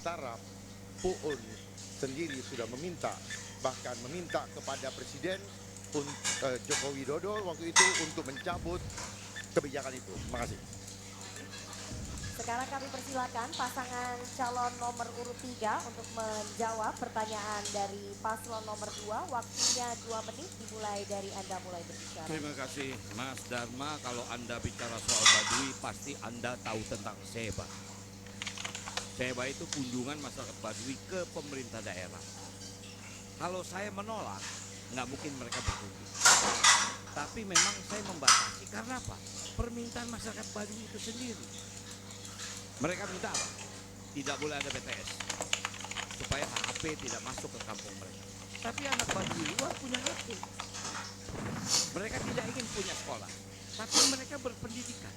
sementara Puun sendiri sudah bahkan meminta kepada Presiden Joko Widodo waktu itu untuk mencabut kebijakan itu. Terima kasih. Sekarang kami persilakan pasangan calon nomor urut 3 untuk menjawab pertanyaan dari paslon nomor 2. Waktunya 2 menit dimulai dari Anda mulai berbicara. Terima kasih Mas Dharma. Kalau Anda bicara soal Baduy, pasti Anda tahu tentang SEBA. SEBA itu kunjungan masyarakat Baduy ke pemerintah daerah. Kalau saya menolak, nggak mungkin mereka berkunjung. Tapi memang saya membatasi karena apa? Permintaan masyarakat Baduy itu sendiri. Mereka minta apa? Tidak boleh ada BTS supaya HP tidak masuk ke kampung mereka. Tapi anak Baduy luar punya HP. Mereka tidak ingin punya sekolah, tapi mereka berpendidikan.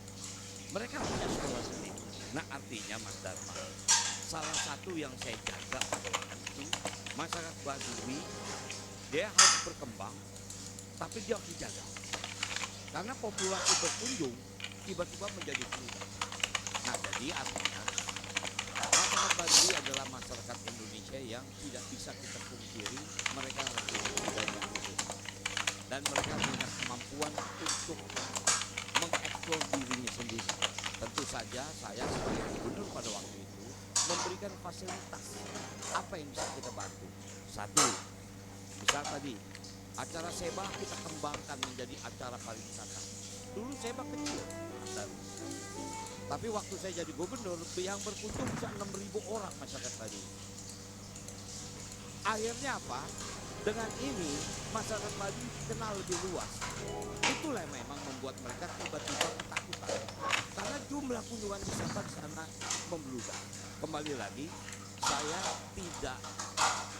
Mereka punya sekolah sendiri. Nah artinya Mas Dharma, salah satu yang saya jaga itu masyarakat Baduy, dia harus berkembang, tapi dia harus dijaga. Karena populasi berkunjung tiba-tiba menjadi berubah. Nah jadi artinya masyarakat Baduy adalah masyarakat Indonesia yang tidak bisa kita pungkiri, mereka lebih banyak dan mereka punya kemampuan untuk mengeksplor dirinya sendiri. Tentu saja saya sebagai gubernur pada waktu itu memberikan fasilitas apa yang bisa kita bantu. Satu, misal tadi acara SEBA kita kembangkan menjadi acara pariwisata. Dulu SEBA kecil, tapi waktu saya jadi gubernur yang berkunjung bisa 6.000 orang masyarakat tadi. Akhirnya apa? Dengan ini masyarakat Baduy dikenal lebih luas. Itulah yang memang membuat mereka tiba-tiba ketakutan. Karena jumlah kunjungan wisata di sana membludak. Kembali lagi, saya tidak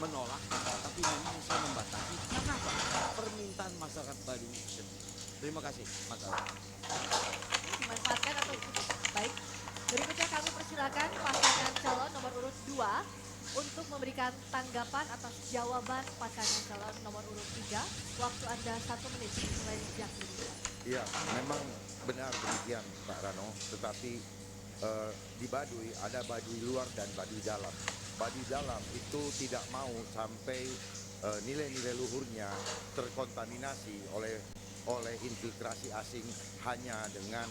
menolak, tapi memang saya membatasi. Kenapa? Permintaan masyarakat Baduy sendiri. Terima kasih, Mas Alwan. Dimanfaatkan atau cukup? Baik. Berikutnya kami persilakan pasangan calon nomor urut 2 untuk memberikan tanggapan atas jawaban pasangan calon nomor urut 3. Waktu Anda 1 menit mulai sejak berbicara. Iya, memang benar demikian Pak Rano, tetapi di Baduy ada Baduy luar dan Baduy dalam. Baduy dalam itu tidak mau sampai nilai-nilai luhurnya terkontaminasi oleh infiltrasi asing hanya dengan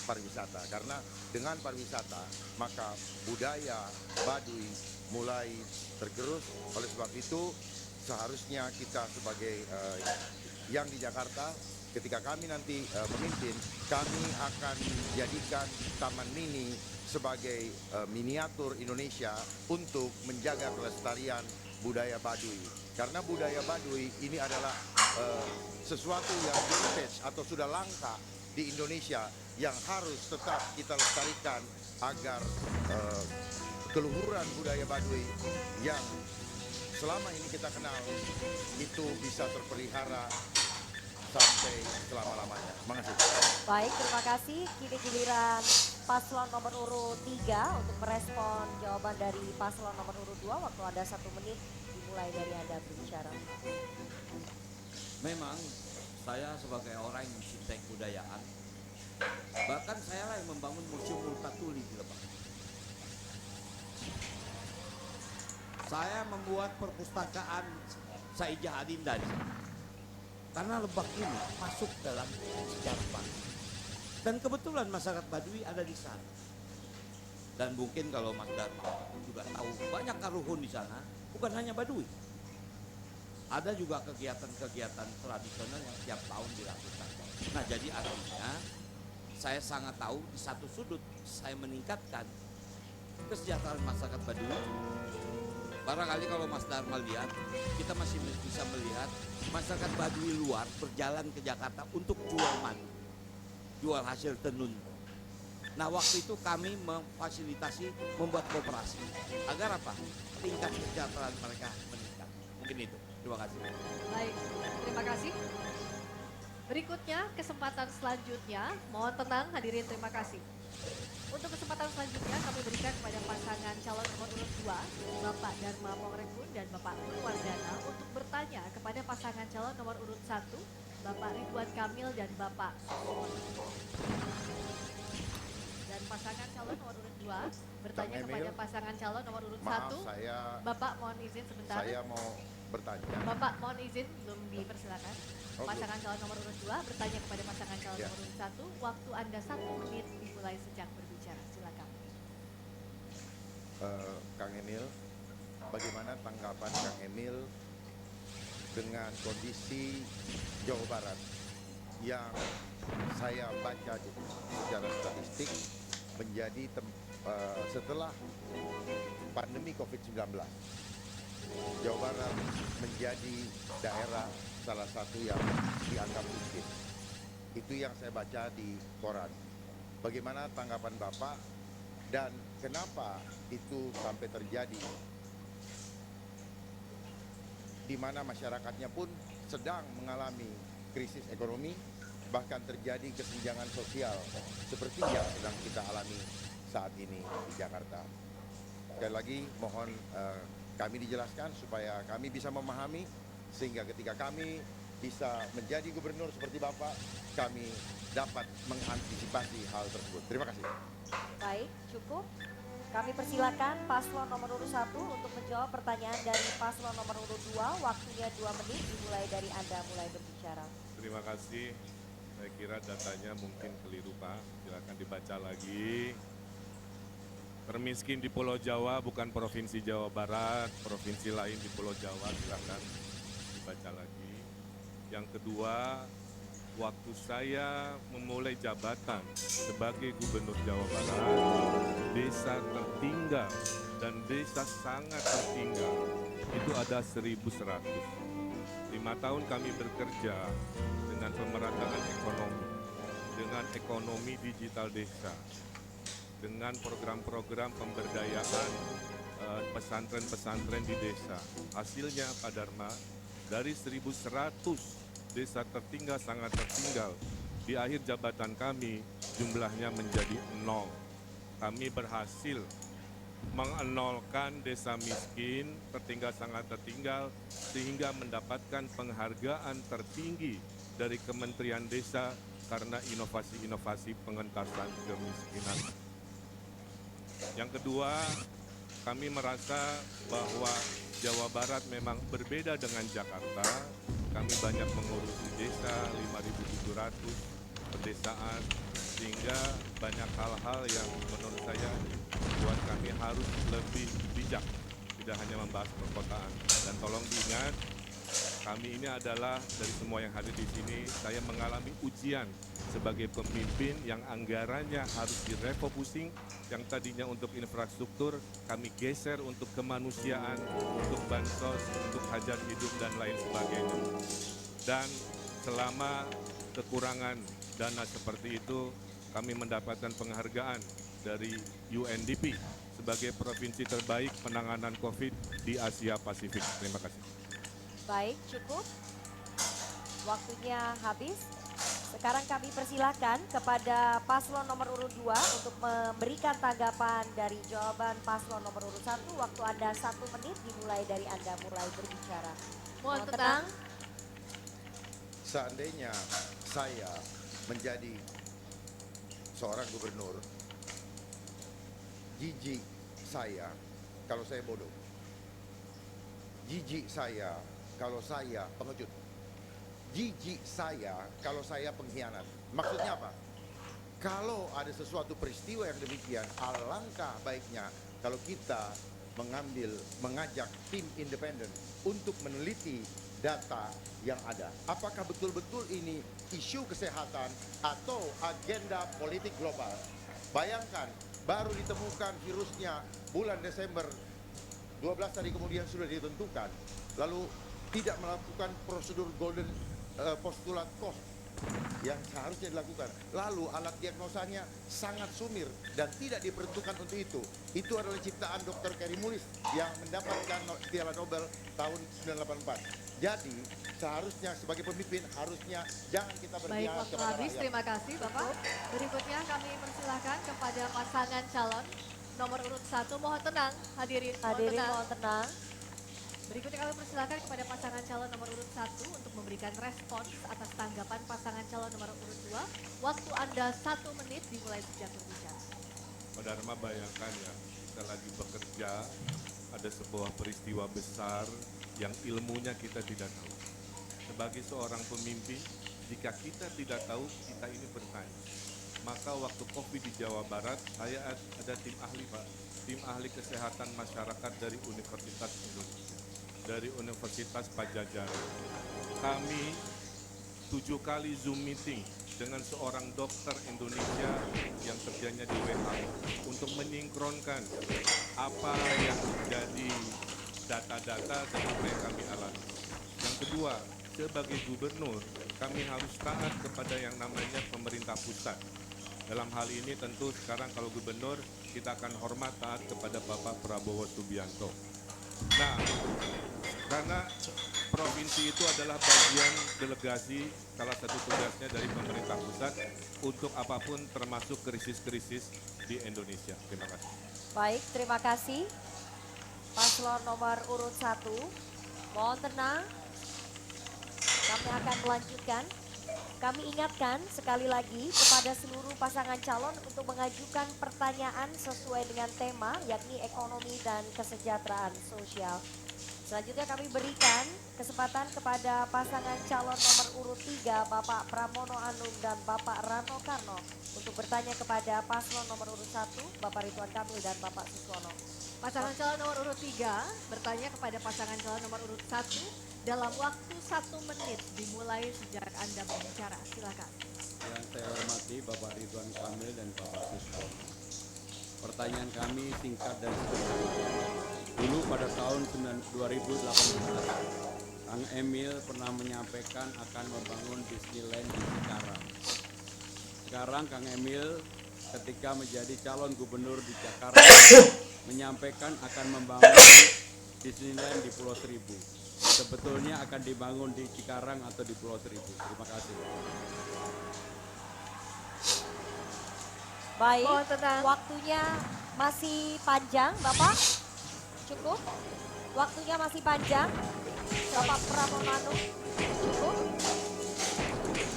pariwisata. Karena dengan pariwisata maka budaya Baduy mulai tergerus. Oleh sebab itu seharusnya kita sebagai yang di Jakarta, ketika kami nanti memimpin, kami akan jadikan Taman Mini sebagai miniatur Indonesia untuk menjaga kelestarian budaya Baduy. Karena budaya Baduy ini adalah sesuatu yang heritage atau sudah langka di Indonesia yang harus tetap kita lestarikan agar keluhuran budaya Baduy yang selama ini kita kenal itu bisa terpelihara sampai selama-lamanya. Terima kasih. Baik, terima kasih. Kini giliran paslon nomor urut 3 untuk merespon jawaban dari paslon nomor urut 2. Waktu Anda 1 menit dimulai dari Anda berbicara. Memang saya sebagai orang yang mencintai kebudayaan, bahkan saya lah yang membangun Museum Multatuli di Lebak. Saya membuat perpustakaan Saijah Adinda di sana. Karena Lebak ini masuk dalam sejarah Baduy. Dan kebetulan masyarakat Baduy ada di sana. Dan mungkin kalau Mas Dharma juga tahu banyak karuhun di sana, bukan hanya Baduy. Ada juga kegiatan-kegiatan tradisional yang tiap tahun dilakukan. Nah jadi artinya saya sangat tahu di satu sudut saya meningkatkan kesejahteraan masyarakat Baduy. Barangkali kalau Mas Dharma lihat, kita masih bisa melihat masyarakat Baduy luar berjalan ke Jakarta untuk jual madu, jual hasil tenun. Nah waktu itu kami memfasilitasi membuat kooperasi agar apa? Tingkat kesejahteraan mereka meningkat. Mungkin itu. Terima kasih. Baik, terima kasih. Berikutnya kesempatan selanjutnya, mohon tenang hadirin, terima kasih. Untuk kesempatan selanjutnya kami berikan kepada pasangan calon nomor urut 2, Bapak Dharma Pongrekun dan Bapak Wardana untuk bertanya kepada pasangan calon nomor urut 1, Bapak Ridwan Kamil dan Bapak dan pasangan calon nomor urut 2 bertanya kepada pasangan pasangan calon nomor urut Maaf, 1. saya Bapak mohon izin sebentar. mau bertanya. Bapak mohon izin, belum dipersilakan. Oh, belum. Pasangan calon nomor urut 2 bertanya kepada pasangan calon Ya. nomor urut 1. Waktu Anda 1 menit dimulai sejak berbicara. Silakan. Kang Emil, bagaimana tanggapan Kang Emil dengan kondisi Jawa Barat yang saya baca secara statistik menjadi setelah pandemi COVID-19, Jawa Barat menjadi daerah salah satu yang dianggap miskin. Itu yang saya baca di koran. Bagaimana tanggapan Bapak dan kenapa itu sampai terjadi, di mana masyarakatnya pun sedang mengalami krisis ekonomi, bahkan terjadi kesenjangan sosial seperti yang sedang kita alami saat ini di Jakarta. Sekali lagi mohon kami dijelaskan supaya kami bisa memahami, sehingga ketika kami bisa menjadi gubernur seperti Bapak, kami dapat mengantisipasi hal tersebut. Terima kasih. Baik, cukup. Kami persilakan paslon nomor urut 1 untuk menjawab pertanyaan dari paslon nomor urut 2. Waktunya 2 menit dimulai dari Anda mulai berbicara. Terima kasih. Saya kira datanya mungkin keliru, Pak. Silakan dibaca lagi. Termiskin di Pulau Jawa bukan Provinsi Jawa Barat, provinsi lain di Pulau Jawa, silakan dibaca lagi. Yang kedua, waktu saya memulai jabatan sebagai Gubernur Jawa Barat, desa tertinggal dan desa sangat tertinggal itu ada 1.100. 5 tahun kami bekerja dengan pemerataan ekonomi, dengan ekonomi digital desa, dengan program-program pemberdayaan pesantren-pesantren di desa. Hasilnya Pak Dharma, dari 1.100 desa tertinggal sangat tertinggal, di akhir jabatan kami jumlahnya menjadi 0. Kami berhasil mengenolkan desa miskin, tertinggal sangat tertinggal, sehingga mendapatkan penghargaan tertinggi dari Kementerian Desa karena inovasi-inovasi pengentasan kemiskinan. Yang kedua, kami merasa bahwa Jawa Barat memang berbeda dengan Jakarta. Kami banyak mengurusi desa, 5.700 pedesaan, sehingga banyak hal-hal yang menurut saya buat kami harus lebih bijak, tidak hanya membahas perkotaan. Dan tolong diingat, kami ini adalah dari semua yang hadir di sini, saya mengalami ujian sebagai pemimpin yang anggarannya harus direfocusing, yang tadinya untuk infrastruktur, kami geser untuk kemanusiaan, untuk bansos, untuk hajat hidup, dan lain sebagainya. Dan selama kekurangan dana seperti itu, kami mendapatkan penghargaan dari UNDP sebagai provinsi terbaik penanganan COVID di Asia Pasifik. Terima kasih. Baik, cukup. Waktunya habis. Sekarang kami persilakan kepada paslon nomor urut 2 untuk memberikan tanggapan dari jawaban paslon nomor urut 1. Waktu Anda 1 menit dimulai dari Anda mulai berbicara. Mohon Mohon tenang. Seandainya saya menjadi seorang gubernur, jijik saya kalau saya bodoh. Jijik saya kalau saya pengecut. Jijik saya kalau saya pengkhianat. Maksudnya apa? Kalau ada sesuatu peristiwa yang demikian, alangkah baiknya kalau kita mengajak tim independen untuk meneliti data yang ada. Apakah betul-betul ini isu kesehatan atau agenda politik global? Bayangkan, baru ditemukan virusnya bulan Desember, 12 hari kemudian sudah ditentukan. Lalu tidak melakukan prosedur golden postulat Koch yang seharusnya dilakukan. Lalu alat diagnosanya sangat sumir dan tidak diperuntukkan untuk itu. Itu adalah ciptaan Dr. Carey Mullis yang mendapatkan Piala Nobel tahun 1984. Jadi seharusnya sebagai pemimpin harusnya jangan kita Baik, berpihak waktu kepada habis. rakyat. Terima kasih Bapak. Berikutnya kami persilahkan kepada pasangan calon nomor urut 1. Mohon tenang hadirin. Mohon Hadirin tenang. mohon tenang. Berikutnya kami persilakan kepada pasangan calon nomor urut 1 untuk memberikan respons atas tanggapan pasangan calon nomor urut 2. Waktu Anda 1 menit dimulai sejak berbicara. Pak Dharma bayangkan ya, kita lagi bekerja, ada sebuah peristiwa besar yang ilmunya kita tidak tahu. Sebagai seorang pemimpin, jika kita tidak tahu, kita ini bertanya. Maka waktu COVID di Jawa Barat, saya ada tim ahli Pak, tim ahli kesehatan masyarakat dari Universitas Indonesia, dari Universitas Pajajaran. Kami 7 kali Zoom meeting dengan seorang dokter Indonesia yang kerjanya di WHO untuk menyingkronkan apa yang menjadi data-data dan apa yang kami alami. Yang kedua, sebagai gubernur, kami harus taat kepada yang namanya pemerintah pusat. Dalam hal ini tentu sekarang kalau gubernur, kita akan hormat taat kepada Bapak Prabowo Subianto. Nah, karena provinsi itu adalah bagian delegasi, salah satu tugasnya dari pemerintah pusat untuk apapun termasuk krisis-krisis di Indonesia. Terima kasih. Baik, terima kasih. Paslon nomor urut 1, mohon tenang. Kami akan melanjutkan. Kami ingatkan sekali lagi kepada seluruh pasangan calon untuk mengajukan pertanyaan sesuai dengan tema, yakni ekonomi dan kesejahteraan sosial. Selanjutnya kami berikan kesempatan kepada pasangan calon nomor urut 3, Bapak Pramono Anung dan Bapak Rano Karno, untuk bertanya kepada paslon nomor urut 1, Bapak Ridwan Kamil dan Bapak Suswono. Pasangan calon nomor urut 3 bertanya kepada pasangan calon nomor urut 1 dalam waktu 1 menit dimulai sejak Anda berbicara. Silakan. Yang saya hormati Bapak Ridwan Kamil dan Bapak Suswono. Pertanyaan kami singkat dan sederhana. Dulu pada tahun 2018, Kang Emil pernah menyampaikan akan membangun Disneyland di Cikarang. Sekarang Kang Emil ketika menjadi calon gubernur di Jakarta menyampaikan akan membangun Disneyland di Pulau Seribu. Sebetulnya akan dibangun di Cikarang atau di Pulau Seribu. Terima kasih. Baik, Mohon tenang. waktunya masih panjang, Bapak. Cukup? Waktunya masih panjang. Bapak Pramono Anung, cukup?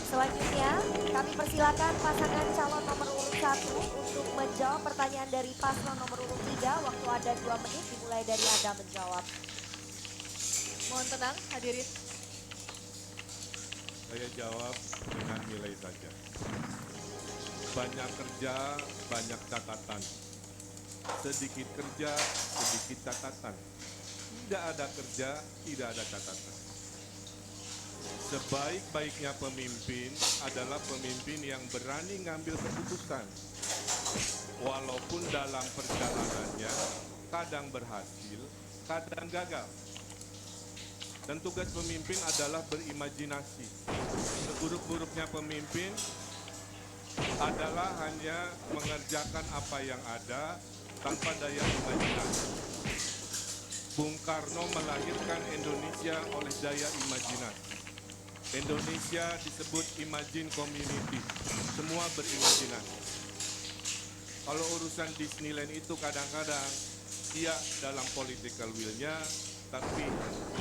Selanjutnya, kami persilakan pasangan calon nomor urut 1 untuk menjawab pertanyaan dari paslon nomor urut 3. Waktu ada 2 menit dimulai dari Anda menjawab. Mohon tenang hadirin. Saya jawab dengan nilai saja. Banyak kerja, banyak catatan. Sedikit kerja, sedikit catatan. Tidak ada kerja, tidak ada catatan. Sebaik-baiknya pemimpin adalah pemimpin yang berani ngambil keputusan. Walaupun dalam perjalanannya kadang berhasil, kadang gagal. Dan tugas pemimpin adalah berimajinasi. Seburuk-buruknya pemimpin adalah hanya mengerjakan apa yang ada tanpa daya imajinasi. Bung Karno melahirkan Indonesia oleh daya imajinasi. Indonesia disebut Imagine Community, semua berimajinasi. Kalau urusan Disneyland itu kadang-kadang dia dalam political will-nya, tapi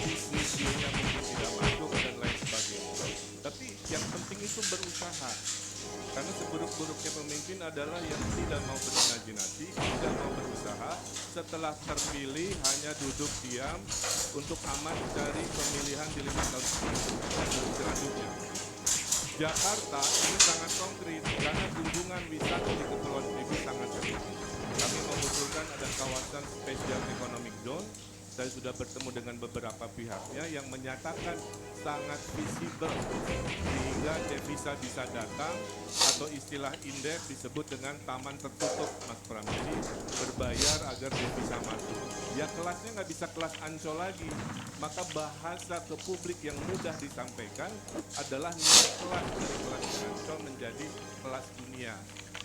bisnis dia mungkin tidak masuk dan lain sebagainya. Tapi yang penting itu berusaha. Karena seburuk-buruknya pemimpin adalah yang tidak mau berimajinasi, tidak mau berusaha, setelah terpilih hanya duduk diam untuk aman dari pemilihan di 5 tahun selanjutnya. Jakarta ini sangat konkret karena kunjungan wisata di Kepulauan Seribu sangat tinggi. Kami mengusulkan ada kawasan Special Economic Zone. Saya sudah bertemu dengan beberapa pihaknya yang menyatakan sangat visible sehingga devisa bisa datang atau istilah indeks disebut dengan taman tertutup, Mas Pram. Jadi berbayar agar devisa masuk. Ya kelasnya nggak bisa kelas Ancol lagi, maka bahasa ke publik yang mudah disampaikan adalah naik kelas dari kelas Ancol menjadi kelas dunia.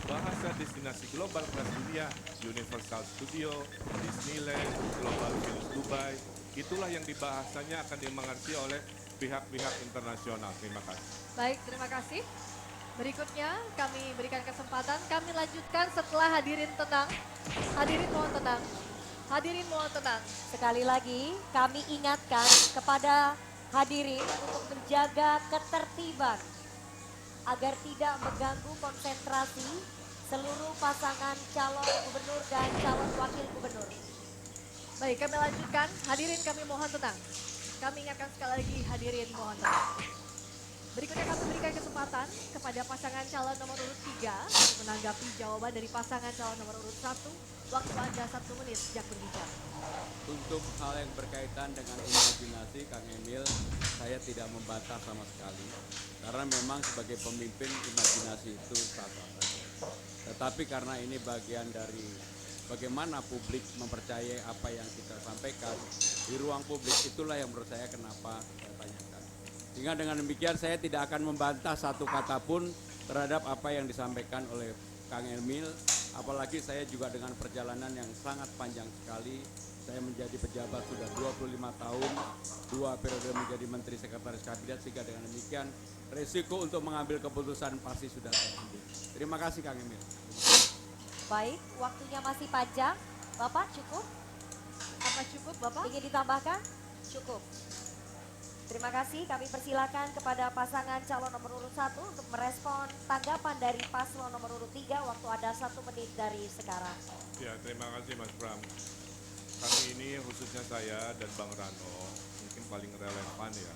Bahasa destinasi global kelas dunia, Universal Studio, Disneyland, Global Village Dubai, itulah yang dibahasanya akan dimengerti oleh pihak-pihak internasional. Terima kasih. Baik, terima kasih. Berikutnya kami berikan kesempatan, kami lanjutkan setelah hadirin tenang. Hadirin mohon tenang. Hadirin mohon tenang. Sekali lagi kami ingatkan kepada hadirin untuk menjaga ketertiban agar tidak mengganggu konsentrasi seluruh pasangan calon gubernur dan calon wakil gubernur. Baik, kami lanjutkan. Hadirin kami mohon tenang. Kami ingatkan sekali lagi hadirin mohon tenang. Berikutnya kami berikan kesempatan kepada pasangan calon nomor urut 3 untuk menanggapi jawaban dari pasangan calon nomor urut 1. Waktu Anda 1 menit sejak berbicara. Untuk hal yang berkaitan dengan imajinasi, Kang Emil, saya tidak membantah sama sekali. Karena memang sebagai pemimpin imajinasi itu sah-sah saja. Tetapi karena ini bagian dari bagaimana publik mempercayai apa yang kita sampaikan di ruang publik, itulah yang menurut saya kenapa saya tanyakan. Sehingga dengan demikian saya tidak akan membantah satu kata pun terhadap apa yang disampaikan oleh Kang Emil. Apalagi saya juga dengan perjalanan yang sangat panjang sekali. Saya menjadi pejabat sudah 25 tahun, 2 periode menjadi Menteri Sekretaris Kabinet, sehingga dengan demikian resiko untuk mengambil keputusan pasti sudah saya ambil. Terima kasih Kang Emil. Baik, waktunya masih panjang. Bapak cukup? Apa cukup Bapak? Ingin ditambahkan? Cukup. Terima kasih, kami persilakan kepada pasangan calon nomor urut 1 untuk merespon tanggapan dari paslon nomor urut 3. Waktu ada 1 menit dari sekarang. Ya, terima kasih Mas Bram. Kami ini khususnya saya dan Bang Rano mungkin paling relevan ya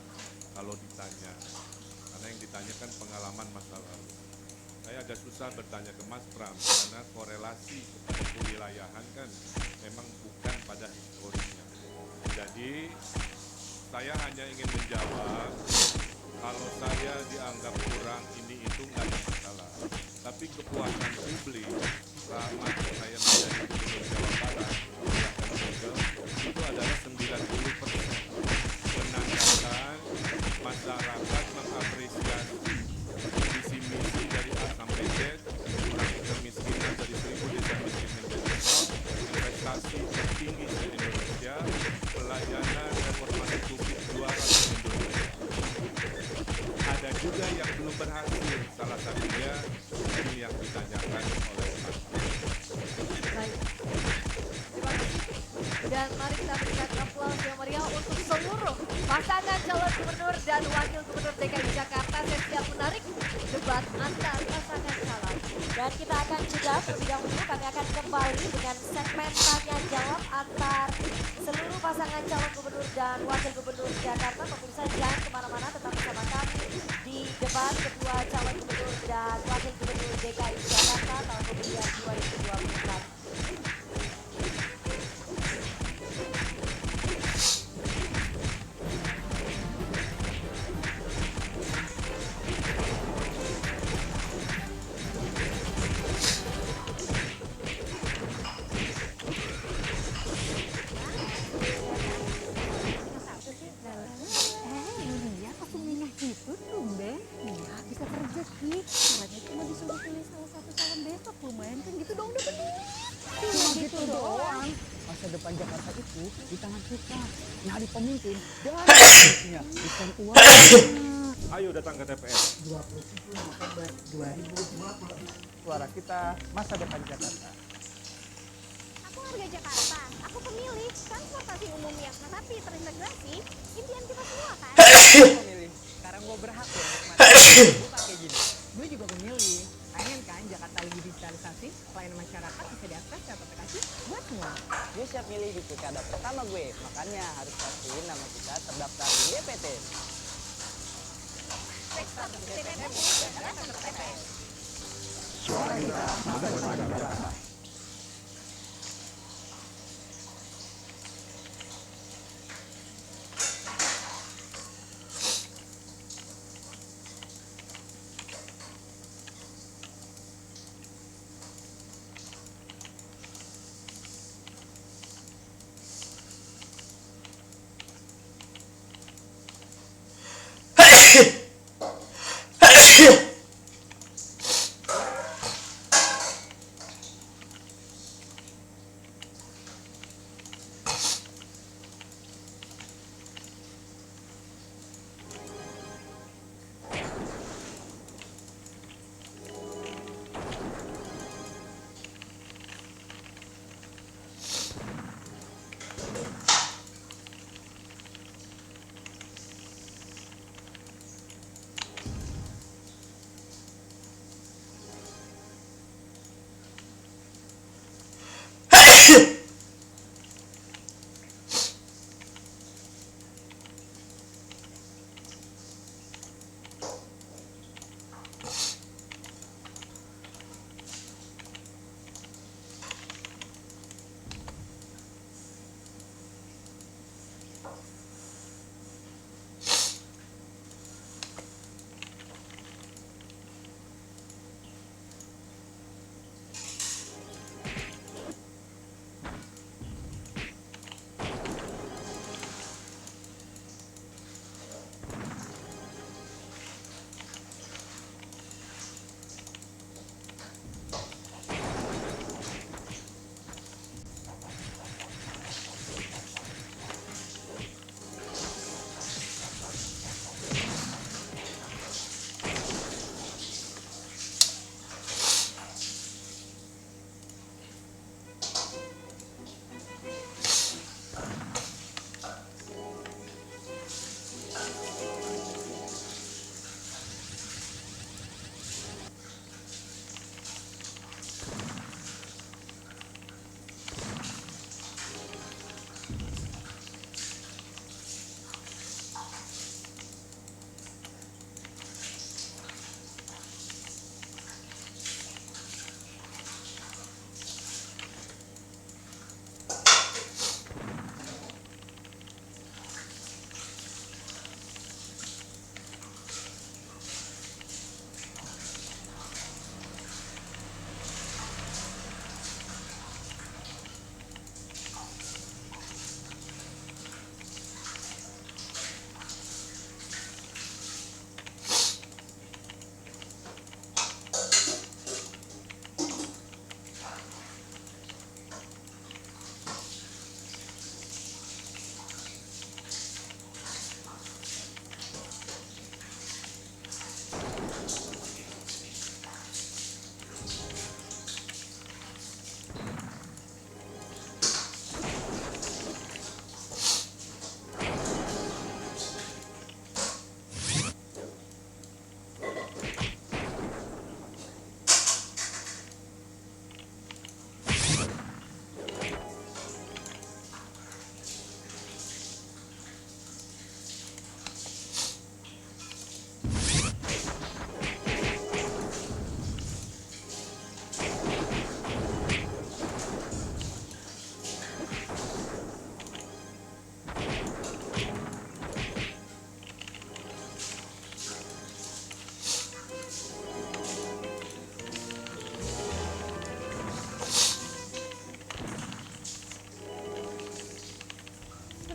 kalau ditanya. Karena yang ditanya kan pengalaman masa lalu. Saya agak susah bertanya ke Mas Bram karena korelasi kepada kewilayahan kan memang bukan pada historinya. Jadi saya hanya ingin menjawab, kalau saya dianggap kurang ini itu nggak ada masalah. Tapi kepuasan publik selama saya menjadi gubernur Jawa Barat itu adalah 90%. Menandakan masyarakat mengapresiasi visi misi dari A sampai Z, mengurangi kemiskinan dari 1000 desa miskin menjadi 0, investasi tertinggi di Indonesia, pelayanan reformasi publik 200 Indonesia. Ada juga yang belum berhasil, salah satunya ini yang ditanyakan oleh Mas. Baik. Terima kasih. Dan mari kita berikan aplaus yang meriah untuk seluruh pasangan calon gubernur dan wakil gubernur DKI Jakarta. Saya siap menarik debat antar pasangan calon. Dan kita akan jeda terlebih dahulu, kami akan kembali dengan segmen tanya jawab antar seluruh pasangan calon gubernur dan wakil gubernur Jakarta. Pemirsa jangan kemana-mana, tetap bersama kami di debat kedua calon gubernur dan wakil gubernur DKI Jakarta tahun pemilihan 2024. Iya, aku minah gitu tumben. Iya, bisa rezeki. Caranya cuma disuruh pilih salah satu calon besok. Lumayan kan gitu dong, dapat duit. Cuma gitu doang. Masa depan Jakarta itu di tangan kita. Nyari pemimpin dan politiknya bukan uang. Ayo datang ke TPS. 27 November 2020. Suara kita, masa depan Jakarta. Aku warga Jakarta. Aku pemilih. Transportasi umum yang rapi terintegrasi. Impian kita semua kan? Pemilih. Sekarang gue berhak loh nikmatin. Gue pakai gini. Gue juga pemilih. Pengen kan Jakarta lebih digitalisasi, pelayanan masyarakat bisa diakses lewat aplikasi buat semua. Gue siap milih di pilkada pertama gue, makanya harus pastiin nama kita terdaftar di DPT. Suara kita, masa depan Jakarta.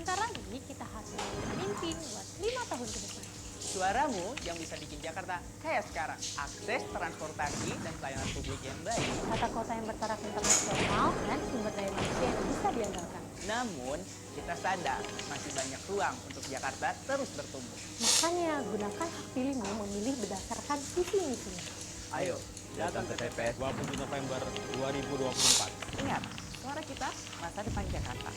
Sebentar lagi kita harus memimpin buat 5 tahun ke depan. Suaramu yang bisa bikin Jakarta kayak sekarang. Akses transportasi dan pelayanan publik yang baik. Tata kota yang bertaraf internasional dan sumber daya manusia yang bisa diandalkan. Namun, kita sadar masih banyak ruang untuk Jakarta terus bertumbuh. Makanya gunakan hak pilihmu memilih berdasarkan visi misinya. Ayo, datang ke TPS 20 November 2024. Ingat, suara kita masa depan Jakarta.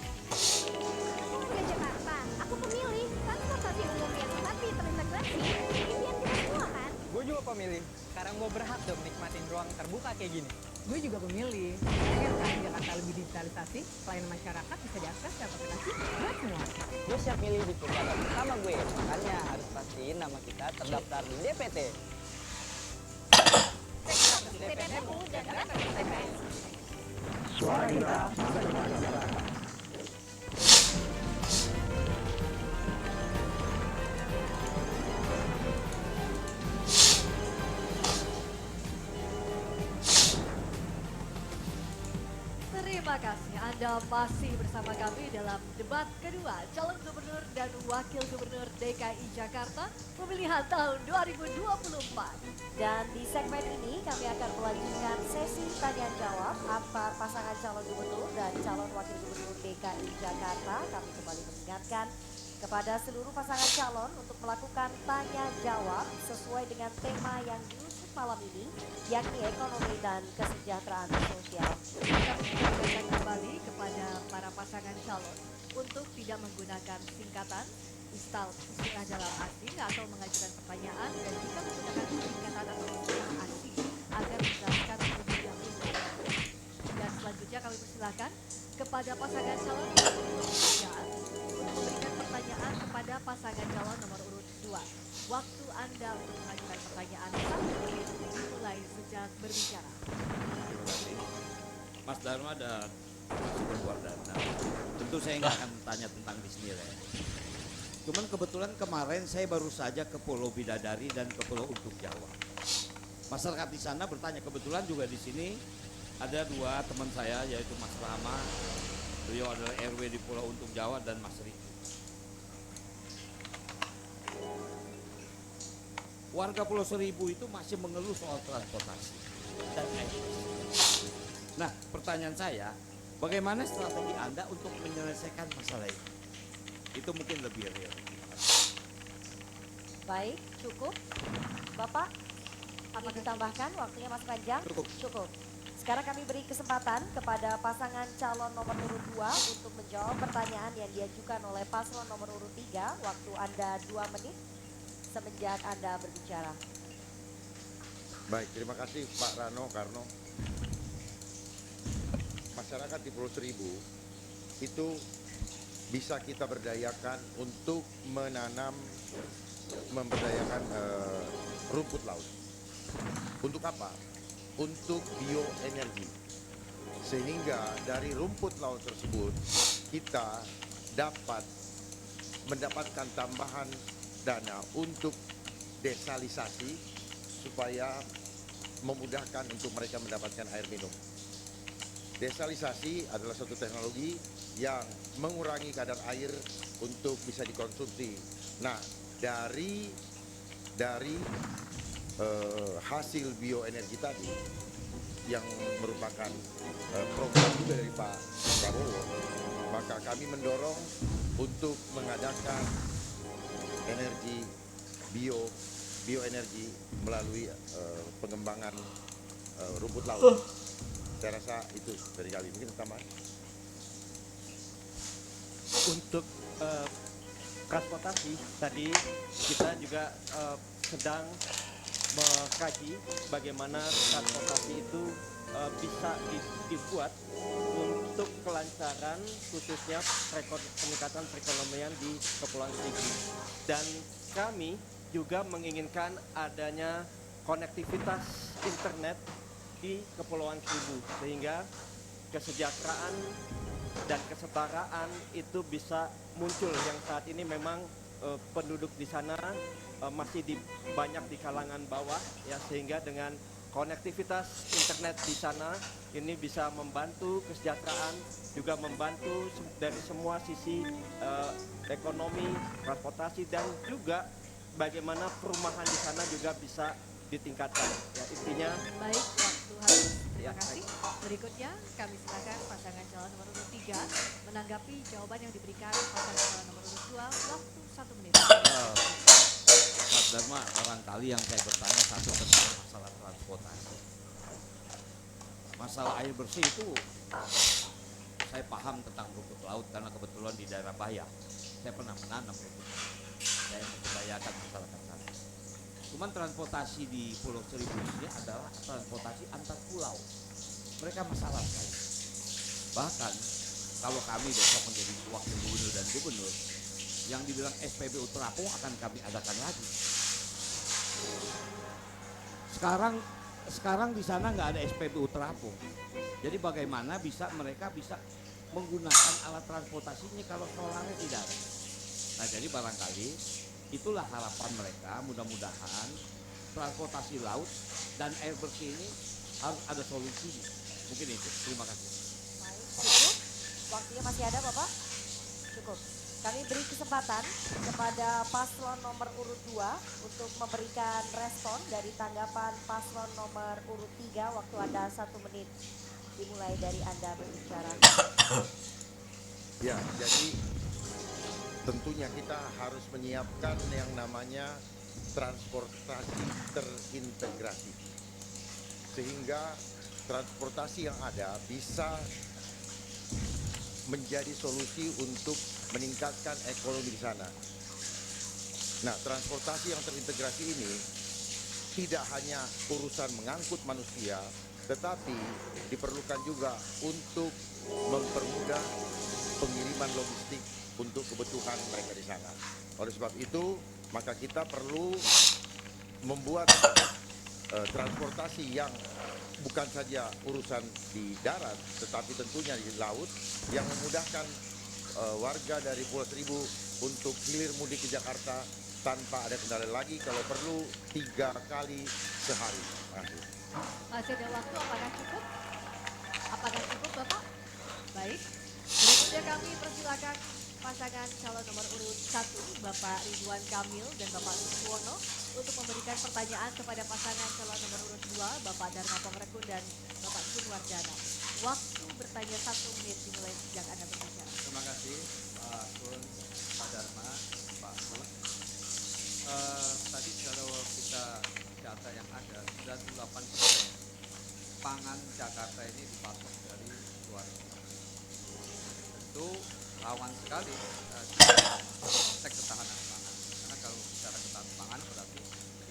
Warga Jakarta, aku pemilih transportasi umum yang rapi terintegrasi. Impian kita semua kan? Gue juga pemilih. Sekarang gue berhak dong nikmatin ruang terbuka kayak gini. Gue juga pemilih. Pengen kan Jakarta lebih digitalisasi, pelayanan masyarakat bisa diakses secara aplikasi buat semua. Gue siap milih di pilkada pertama gue, makanya harus pastiin nama kita terdaftar di DPT. DPT-mu dan daftar di TPS. Suara kita, masa depan Jakarta. Terima kasih Anda masih bersama kami dalam debat kedua calon gubernur dan wakil gubernur DKI Jakarta pemilihan tahun 2024. Dan di segmen ini kami akan melanjutkan sesi tanya jawab antar pasangan calon gubernur dan calon wakil gubernur DKI Jakarta. Kami kembali mengingatkan kepada seluruh pasangan calon untuk melakukan tanya jawab sesuai dengan tema yang diusung malam ini, yakni ekonomi dan kesejahteraan sosial. Kami mengingatkan kembali kepada para pasangan calon untuk tidak menggunakan singkatan, istilah dalam asing atau mengajukan pertanyaan dan jika menggunakan singkatan atau istilah asing agar menjelaskan terlebih dahulu. Dan selanjutnya kami persilahkan kepada pasangan calon nomor urut 3 untuk memberikan pertanyaan kepada pasangan calon nomor urut 2. Waktu Anda untuk mengajukan pertanyaan 1 menit dimulai sejak berbicara. Terima kasih. Mas Dharma dan Mas Purwardana. Tentu saya nggak akan tanya tentang Disneyland. Cuman kebetulan kemarin saya baru saja ke Pulau Bidadari dan ke Pulau Untung Jawa. Masyarakat di sana bertanya, kebetulan juga di sini ada dua teman saya yaitu Mas Rama, beliau adalah RW di Pulau Untung Jawa, dan Mas Riki. Warga Pulau Seribu itu masih mengeluh soal transportasi dan air. Nah, pertanyaan saya, bagaimana strategi Anda untuk menyelesaikan masalah ini? Itu mungkin lebih real. Baik, cukup. Bapak, ingin ditambahkan waktunya masih panjang? Cukup. Sekarang kami beri kesempatan kepada pasangan calon nomor urut 2 untuk menjawab pertanyaan yang diajukan oleh paslon nomor urut 3. Waktu Anda 2 menit semenjak Anda berbicara. Baik, terima kasih Pak Rano Karno. Masyarakat di Pulau Seribu itu bisa kita berdayakan untuk memberdayakan rumput laut. Untuk apa? Untuk bioenergi. Sehingga dari rumput laut tersebut kita dapat mendapatkan tambahan dana untuk desalinasi supaya memudahkan untuk mereka mendapatkan air minum. Desalinasi adalah suatu teknologi yang mengurangi kadar air untuk bisa dikonsumsi. Nah, dari hasil bioenergi tadi yang merupakan program juga dari Pak Prabowo, maka kami mendorong untuk mengadakan energi bioenergi melalui pengembangan rumput laut. Saya rasa itu dari kami. Mungkin tambahan. Untuk transportasi tadi kita juga sedang mengkaji bagaimana transportasi itu bisa dibuat untuk kelancaran khususnya peningkatan perekonomian di Kepulauan Seribu. Dan kami juga menginginkan adanya konektivitas internet di Kepulauan Seribu sehingga kesejahteraan dan kesetaraan itu bisa muncul, yang saat ini memang penduduk di sana masih banyak di kalangan bawah ya, sehingga dengan konektivitas internet di sana ini bisa membantu kesejahteraan, juga membantu dari semua sisi ekonomi, transportasi, dan juga bagaimana perumahan di sana juga bisa ditingkatkan. Ya, intinya Baik, waktu habis. Ya, Terima kasih. Berikutnya kami silakan pasangan calon nomor urut 3 menanggapi jawaban yang diberikan pasangan calon nomor urut 2 waktu 1 menit. Mas Dharma, barangkali yang saya bertanya satu tentang masalah transportasi. Masalah air bersih itu saya paham tentang rumput laut karena kebetulan di daerah Bayah saya pernah menanam rumput. Saya memberdayakan masyarakat sana. Cuman transportasi di Pulau Seribu ini adalah transportasi antar pulau. Mereka masalah sekali. Bahkan kalau kami besok menjadi wakil gubernur dan gubernur, yang dibilang SPBU terapung akan kami adakan lagi. Sekarang di sana nggak ada SPBU terapung. Jadi bagaimana mereka bisa menggunakan alat transportasinya kalau solarnya tidak ada. Nah jadi barangkali itulah harapan mereka, mudah-mudahan transportasi laut dan air bersih ini harus ada solusinya. Mungkin itu. Terima kasih. Baik, cukup. Waktunya masih ada Bapak? Cukup. Kami beri kesempatan kepada paslon nomor urut 2 untuk memberikan respon dari tanggapan paslon nomor urut 3. Waktu Anda 1 menit. Dimulai dari Anda berbicara. Ya, jadi tentunya kita harus menyiapkan yang namanya transportasi terintegrasi. Sehingga transportasi yang ada bisa menjadi solusi untuk meningkatkan ekonomi di sana. Nah, transportasi yang terintegrasi ini tidak hanya urusan mengangkut manusia, tetapi diperlukan juga untuk mempermudah pengiriman logistik untuk kebutuhan mereka di sana. Oleh sebab itu, maka kita perlu membuat transportasi yang bukan saja urusan di darat, tetapi tentunya di laut yang memudahkan warga dari Pulau Seribu untuk hilir mudik ke Jakarta tanpa ada kendala lagi, kalau perlu 3 kali sehari. Masih ada waktu, apakah cukup? Apakah cukup Bapak? Baik. Berikutnya kami persilakan pasangan calon nomor urut 1 Bapak Ridwan Kamil dan Bapak Suswono untuk memberikan pertanyaan kepada pasangan calon nomor urut 2 Bapak Dharma Pongrekun dan Bapak Kun Wardana. Waktu bertanya 1 menit dimulai sejak Anda berbicara. Terima kasih Pak Kun, Pak Dharma, Pak Kun. Tadi kalau kita data yang ada, 98% pangan Jakarta ini dipasok dari luar negeri. Tentu rawan sekali konteks ketahanan pangan. Karena kalau bicara ketahanan pangan berarti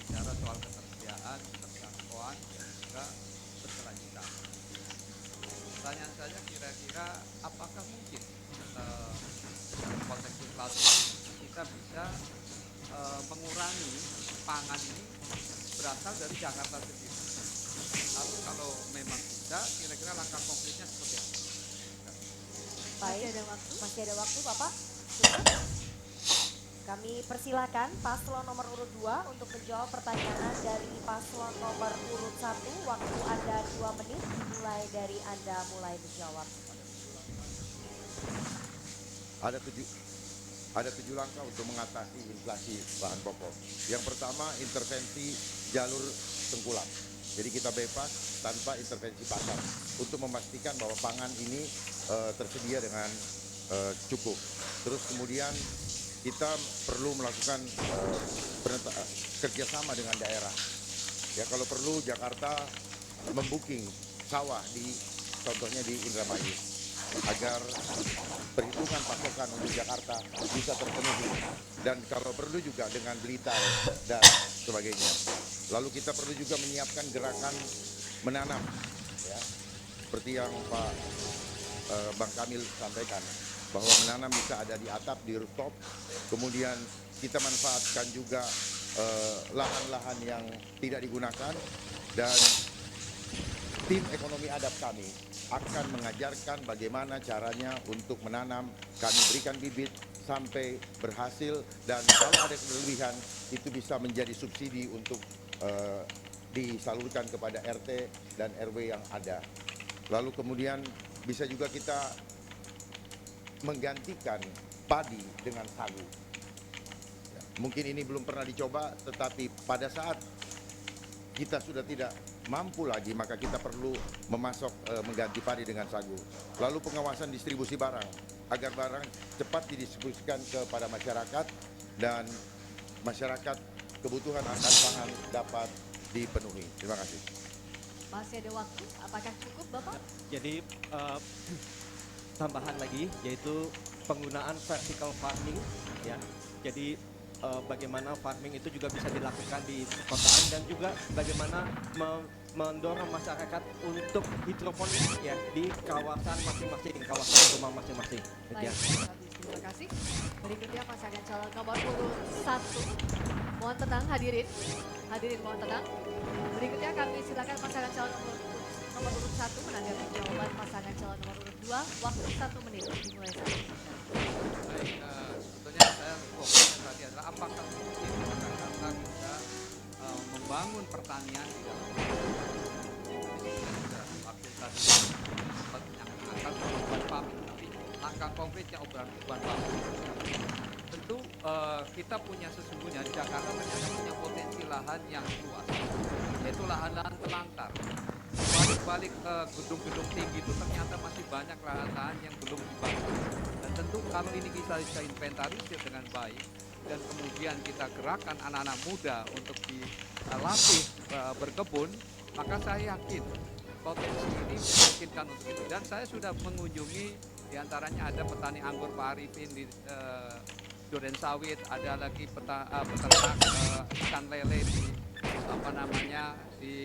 bicara soal ketersediaan, keterjangkauan, dan juga berkelanjutan. Pertanyaan saya kira-kira apakah mungkin dalam konteks inflasi kita bisa mengurangi pangan ini berasal dari Jakarta sendiri. Lalu kalau memang bisa, kira-kira langkah konkretnya seperti apa? Baik, masih ada waktu Bapak? Cukup. Kami persilakan paslon nomor urut 2 untuk menjawab pertanyaan dari paslon nomor urut 1. Waktu Anda 2 menit dimulai dari Anda mulai menjawab. Ada 7 langkah untuk mengatasi inflasi bahan pokok. Yang pertama, intervensi jalur tengkulak. Jadi kita bebas tanpa intervensi pasar untuk memastikan bahwa pangan ini tersedia dengan cukup. Terus kemudian kita perlu melakukan kerjasama dengan daerah. Ya, kalau perlu Jakarta membooking sawah contohnya di Indramayu agar perhitungan pasokan untuk Jakarta bisa terpenuhi, dan kalau perlu juga dengan Blitar dan sebagainya. Lalu kita perlu juga menyiapkan gerakan menanam, ya, seperti yang Pak Bang Kamil sampaikan, bahwa menanam bisa ada di atap, di rooftop, kemudian kita manfaatkan juga lahan-lahan yang tidak digunakan, dan tim ekonomi adab kami akan mengajarkan bagaimana caranya untuk menanam. Kami berikan bibit sampai berhasil, dan kalau ada kelebihan itu bisa menjadi subsidi untuk disalurkan kepada RT dan RW yang ada. Lalu kemudian bisa juga kita menggantikan padi dengan sagu. Ya, mungkin ini belum pernah dicoba, tetapi pada saat kita sudah tidak mampu lagi, maka kita perlu mengganti padi dengan sagu. Lalu pengawasan distribusi barang, agar barang cepat didistribusikan kepada masyarakat dan masyarakat kebutuhan akan pangan dapat dipenuhi. Terima kasih. Masih ada waktu, apakah cukup Bapak? Jadi tambahan lagi yaitu penggunaan vertical farming ya. Jadi bagaimana farming itu juga bisa dilakukan di perkotaan dan juga bagaimana mendorong masyarakat untuk hidroponik ya di kawasan masing-masing, kawasan rumah masing-masing. Baik, Ya. terima kasih. Berikutnya pasangan calon nomor urut 1. Mohon tenang hadirin. Hadirin mohon tenang. Berikutnya kami silakan pasangan calon nomor urut 1 menanggapi jawaban pasangan calon nomor urut 2. Waktu 1 menit dimulai saat ini. Baik, sebetulnya saya fokusnya tadi adalah apakah mungkin Jakarta bisa membangun pertanian di dalam waktu tadi sempat menyangkut urban farming, tapi langkah konkretnya urban farming. Tentu kita punya sesungguhnya di Jakarta ternyata punya potensi lahan yang luas, yaitu lahan-lahan terlantar. Balik-balik gedung-gedung tinggi itu ternyata masih banyak lahan-lahan yang belum dibangun. Dan tentu kalau ini bisa inventarisir dengan baik dan kemudian kita gerakan anak-anak muda untuk dilatih berkebun, maka saya yakin potensi ini memungkinkan untuk itu. Dan saya sudah mengunjungi diantaranya ada petani anggur Pak Arifin di Duren Sawit, ada lagi peternak ikan lele di di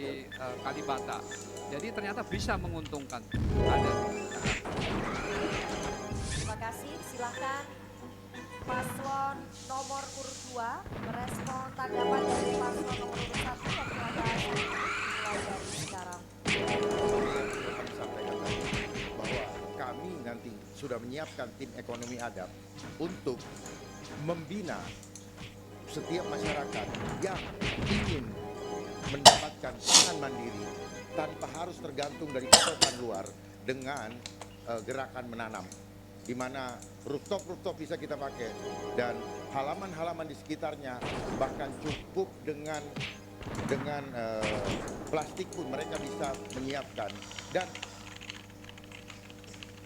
Kalibata. Jadi ternyata bisa menguntungkan. Ada. Terima kasih. Silakan paslon nomor urut 2 merespon tanggapan dari paslon nomor urut 1 yang telah bahas mulai dari sekarang. Kami sampaikan tadi bahwa kami nanti sudah menyiapkan tim ekonomi adab untuk membina setiap masyarakat yang ingin mendapatkan pangan mandiri tanpa harus tergantung dari pasokan luar dengan gerakan menanam, di mana rooftop bisa kita pakai dan halaman-halaman di sekitarnya bahkan cukup dengan plastik pun mereka bisa menyiapkan. Dan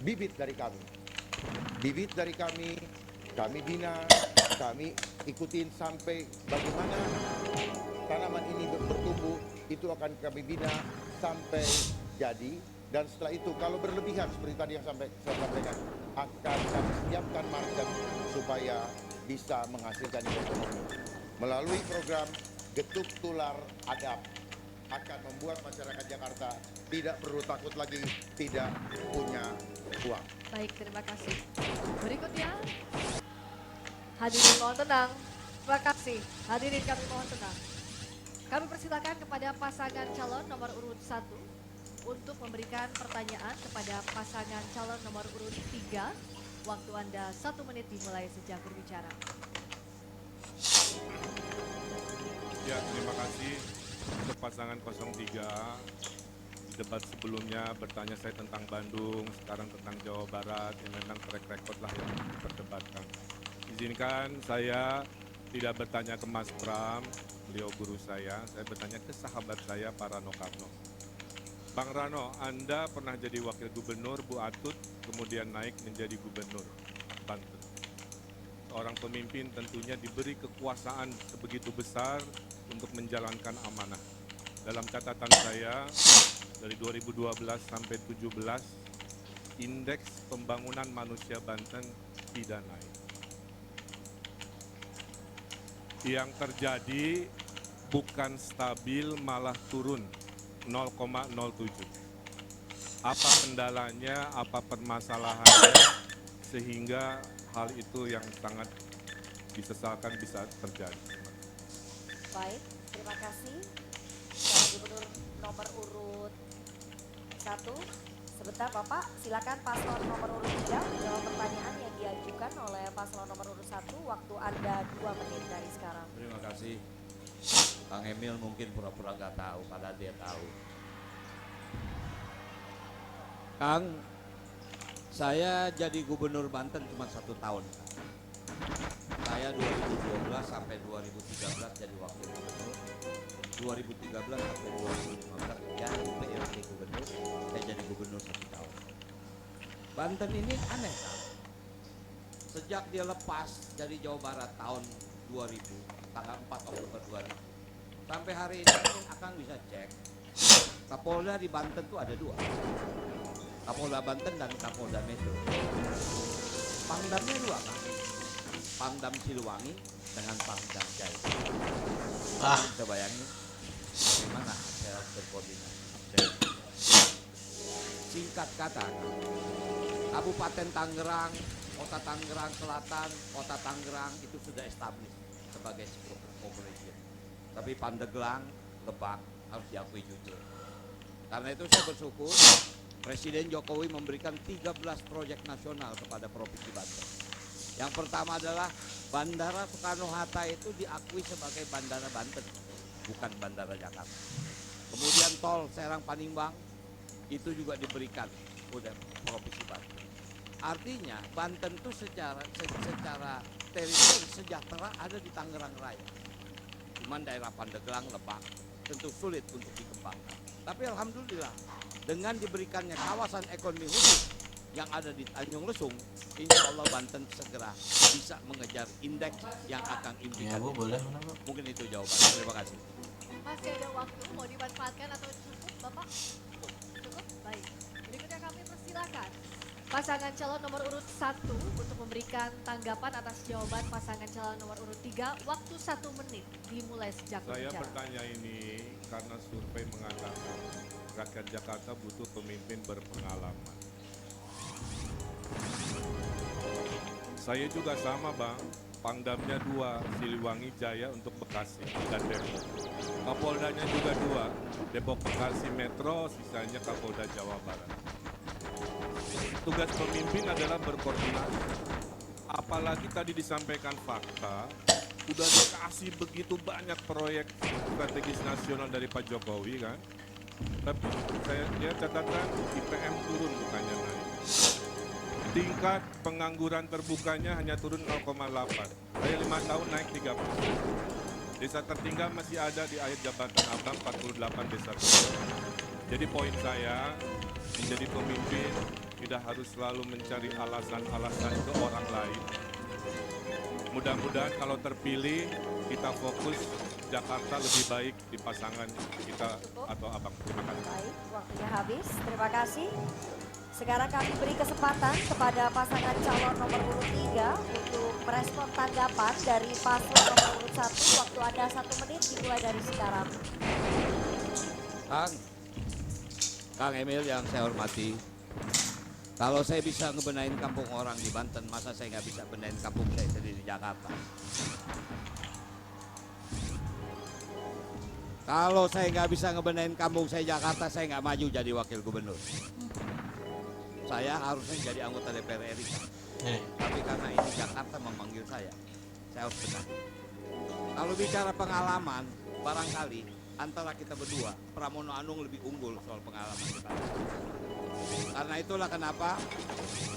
bibit dari kami bina, kami ikutin sampai bagaimana tanaman ini bertumbuh, itu akan kami bina sampai jadi. Dan setelah itu kalau berlebihan seperti tadi yang saya sampaikan, akan kami siapkan market supaya bisa menghasilkan nilai ekonomi. Melalui program Getuk Tular Adab akan membuat masyarakat Jakarta tidak perlu takut lagi tidak punya uang. Baik, terima kasih. Berikutnya, hadirin mohon tenang. Terima kasih. Hadirin kami mohon tenang. Kami persilakan kepada pasangan calon nomor urut 1 untuk memberikan pertanyaan kepada pasangan calon nomor urut 3. Waktu Anda 1 menit dimulai sejak berbicara. Ya, terima kasih untuk pasangan 03. Di debat sebelumnya bertanya saya tentang Bandung, sekarang tentang Jawa Barat, yang memang track record lah yang diperdebatkan. Izinkan saya tidak bertanya ke Mas Pram, beliau guru saya bertanya ke sahabat saya, Pak Rano Karno. Bang Rano, Anda pernah jadi wakil gubernur Bu Atut, kemudian naik menjadi gubernur Banten. Seorang pemimpin tentunya diberi kekuasaan sebegitu besar untuk menjalankan amanah. Dalam catatan saya, dari 2012 sampai 2017, indeks pembangunan manusia Banten tidak naik. Yang terjadi bukan stabil, malah turun 0,07. Apa kendalanya, apa permasalahannya, sehingga hal itu yang sangat disesalkan bisa terjadi. Baik, terima kasih. Calon Gubernur nomor urut 1. Sebentar Bapak, silakan paslon nomor urut 3 menjawab pertanyaan yang diajukan oleh paslon nomor urut 1. Waktu Anda 2 menit dari sekarang. Terima kasih. Kang Emil mungkin pura-pura nggak tahu, padahal dia tahu. Kang, saya jadi gubernur Banten cuma 1 tahun. Saya 2012 sampai 2013 jadi wakil gubernur. 2013 sampai 2015 jadi PLT gubernur. Saya jadi gubernur 1 tahun. Banten ini aneh kan? Sejak dia lepas dari Jawa Barat tahun 2000, tanggal 4 Oktober 2000, sampai hari ini mungkin Akang bisa cek, Kapolda di Banten tuh ada 2. Kapolda Banten dan Kapolda Metro. Pangdamnya 2 kan? Pangdam Siliwangi dengan Pangdam Jaya. Bisa bayangin bagaimana saya berkoordinasi. Singkat kata, Kabupaten Tangerang, Kota Tangerang Selatan, Kota Tangerang itu sudah established sebagai sebuah cooperation. Tapi Pandeglang, Lebak harus diakui jujur. Karena itu saya bersyukur Presiden Jokowi memberikan 13 proyek nasional kepada Provinsi Banten. Yang pertama adalah Bandara Soekarno-Hatta itu diakui sebagai Bandara Banten, bukan Bandara Jakarta. Kemudian tol Serang-Panimbang itu juga diberikan oleh Provinsi Banten. Artinya Banten itu secara teritori sejahtera ada di Tangerang Raya. Cuman daerah Pandeglang, Lebak tentu sulit untuk dikembangkan. Tapi alhamdulillah dengan diberikannya kawasan ekonomi khusus yang ada di Tanjung Lesung, insya Allah Banten segera bisa mengejar indeks yang akan impikan. Ya, Bu, boleh. Mungkin itu jawabannya. Terima kasih. Masih ada waktu, mau dimanfaatkan atau cukup, Bapak? Cukup? Baik. Berikutnya kami persilakan pasangan calon nomor urut 1 untuk memberikan tanggapan atas jawaban pasangan calon nomor urut 3. Waktu 1 menit dimulai sejak Saya berbicara. bertanya ini karena survei mengatakan rakyat Jakarta butuh pemimpin berpengalaman. Saya juga sama, Bang. Pangdamnya 2, Siliwangi Jaya untuk Bekasi dan Depok. Kapoldanya juga 2, Depok Bekasi Metro, sisanya Kapolda Jawa Barat. Tugas pemimpin adalah berkoordinasi. Apalagi tadi disampaikan fakta, udah dikasih begitu banyak proyek strategis nasional dari Pak Jokowi kan. Tapi saya catatan IPM turun bukannya naik. Tingkat pengangguran terbukanya hanya turun 0,8. Saya 5 tahun naik 3%. Desa tertinggal masih ada di akhir jabatan Abang 48 desa tertinggal. Jadi poin saya menjadi pemimpin tidak harus selalu mencari alasan-alasan ke orang lain. Mudah-mudahan kalau terpilih kita fokus Jakarta lebih baik di pasangan kita atau Abang. Terima kasih. Baik, waktunya habis. Terima kasih. Sekarang kami beri kesempatan kepada pasangan calon nomor urut 3 untuk merespon tanggapan dari paslon nomor urut 1. Waktu Anda 1 menit dimulai dari sekarang. Kang Emil yang saya hormati, kalau saya bisa ngebenain kampung orang di Banten, masa saya nggak bisa benain kampung saya sendiri di Jakarta? Kalau saya nggak bisa ngebenain kampung saya Jakarta, saya nggak maju jadi wakil gubernur. Saya harusnya jadi anggota DPR RI. Tapi karena ini Jakarta memanggil saya harus benar. Kalau bicara pengalaman, barangkali antara kita berdua, Pramono Anung lebih unggul soal pengalaman kita. Karena itulah kenapa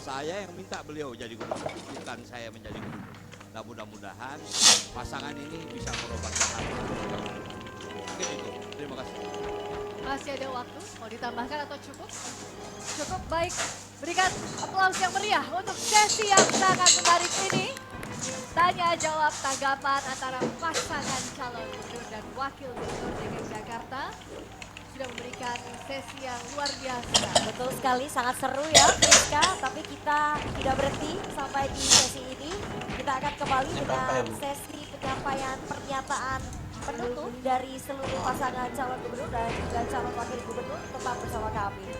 saya yang minta beliau jadi gubernur, bukan saya menjadi gubernur. Nah, mudah-mudahan pasangan ini bisa merubah Jakarta. Mungkin itu. Terima kasih. Masih ada waktu, mau ditambahkan atau cukup? Cukup, baik. Berikan aplaus yang meriah untuk sesi yang sangat menarik ini. Tanya jawab tanggapan antara pasangan calon gubernur dan wakil gubernur DKI Jakarta sudah memberikan sesi yang luar biasa. Betul sekali, sangat seru ya Priska, tapi kita tidak berhenti sampai di sesi ini. Kita akan kembali dengan sesi penyampaian pernyataan penutup dari seluruh pasangan calon gubernur dan juga calon wakil gubernur. Tetap bersama kami.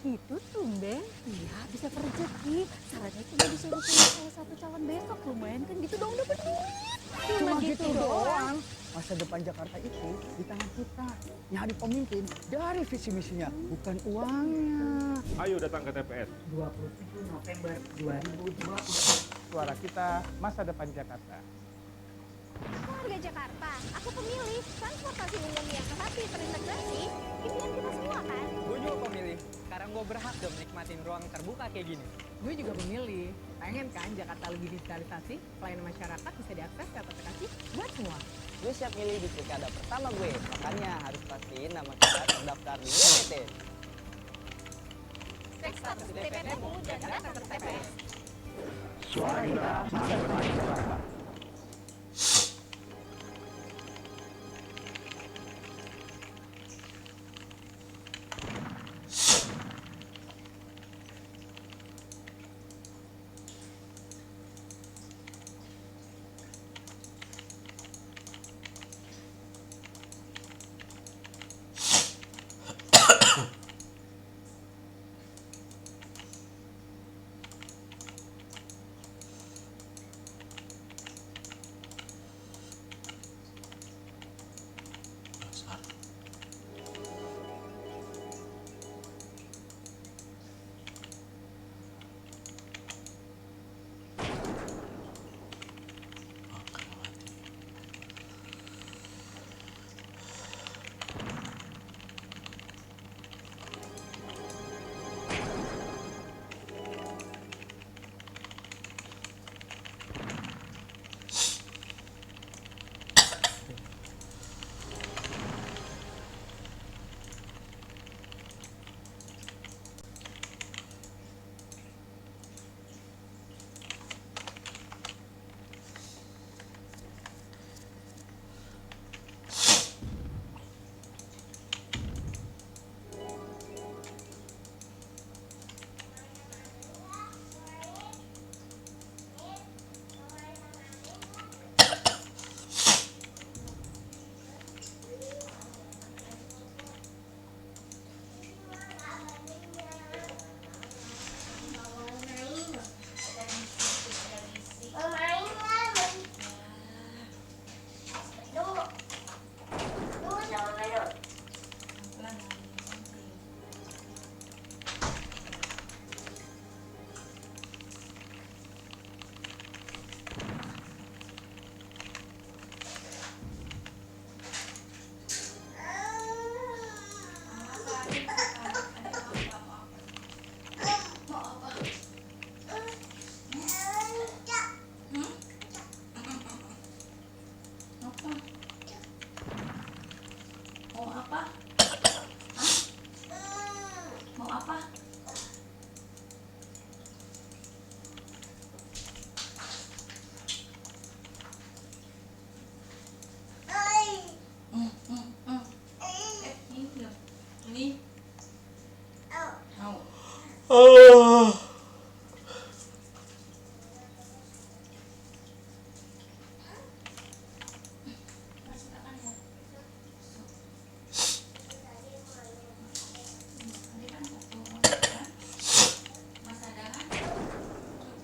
Itu tumben, iya bisa rezeki. Syaratnya lumayan kan gitu dong, udah bener. Cuma gitu doang. Masa depan Jakarta itu di tangan kita. Nyari pemimpin dari visi misinya, bukan uangnya. Ayo datang ke TPS. 27 November 2020. Suara kita, masa depan Jakarta. Warga Jakarta, aku pemilih. Transportasi umum yang rapi terintegrasi, impian kita semua kan? Gue juga pemilih. Sekarang gue berhak dong nikmatin ruang terbuka kayak gini. Gue juga pemilih. Pengen kan Jakarta lebih digitalisasi, pelayanan masyarakat bisa diakses ke aplikasi buat semua. Gue siap milih di pilkada pertama gue, makanya harus pastiin nama kita terdaftar di DPT. Cek status DPT-mu dan data ke TPS. Suara kita, masa depan Jakarta.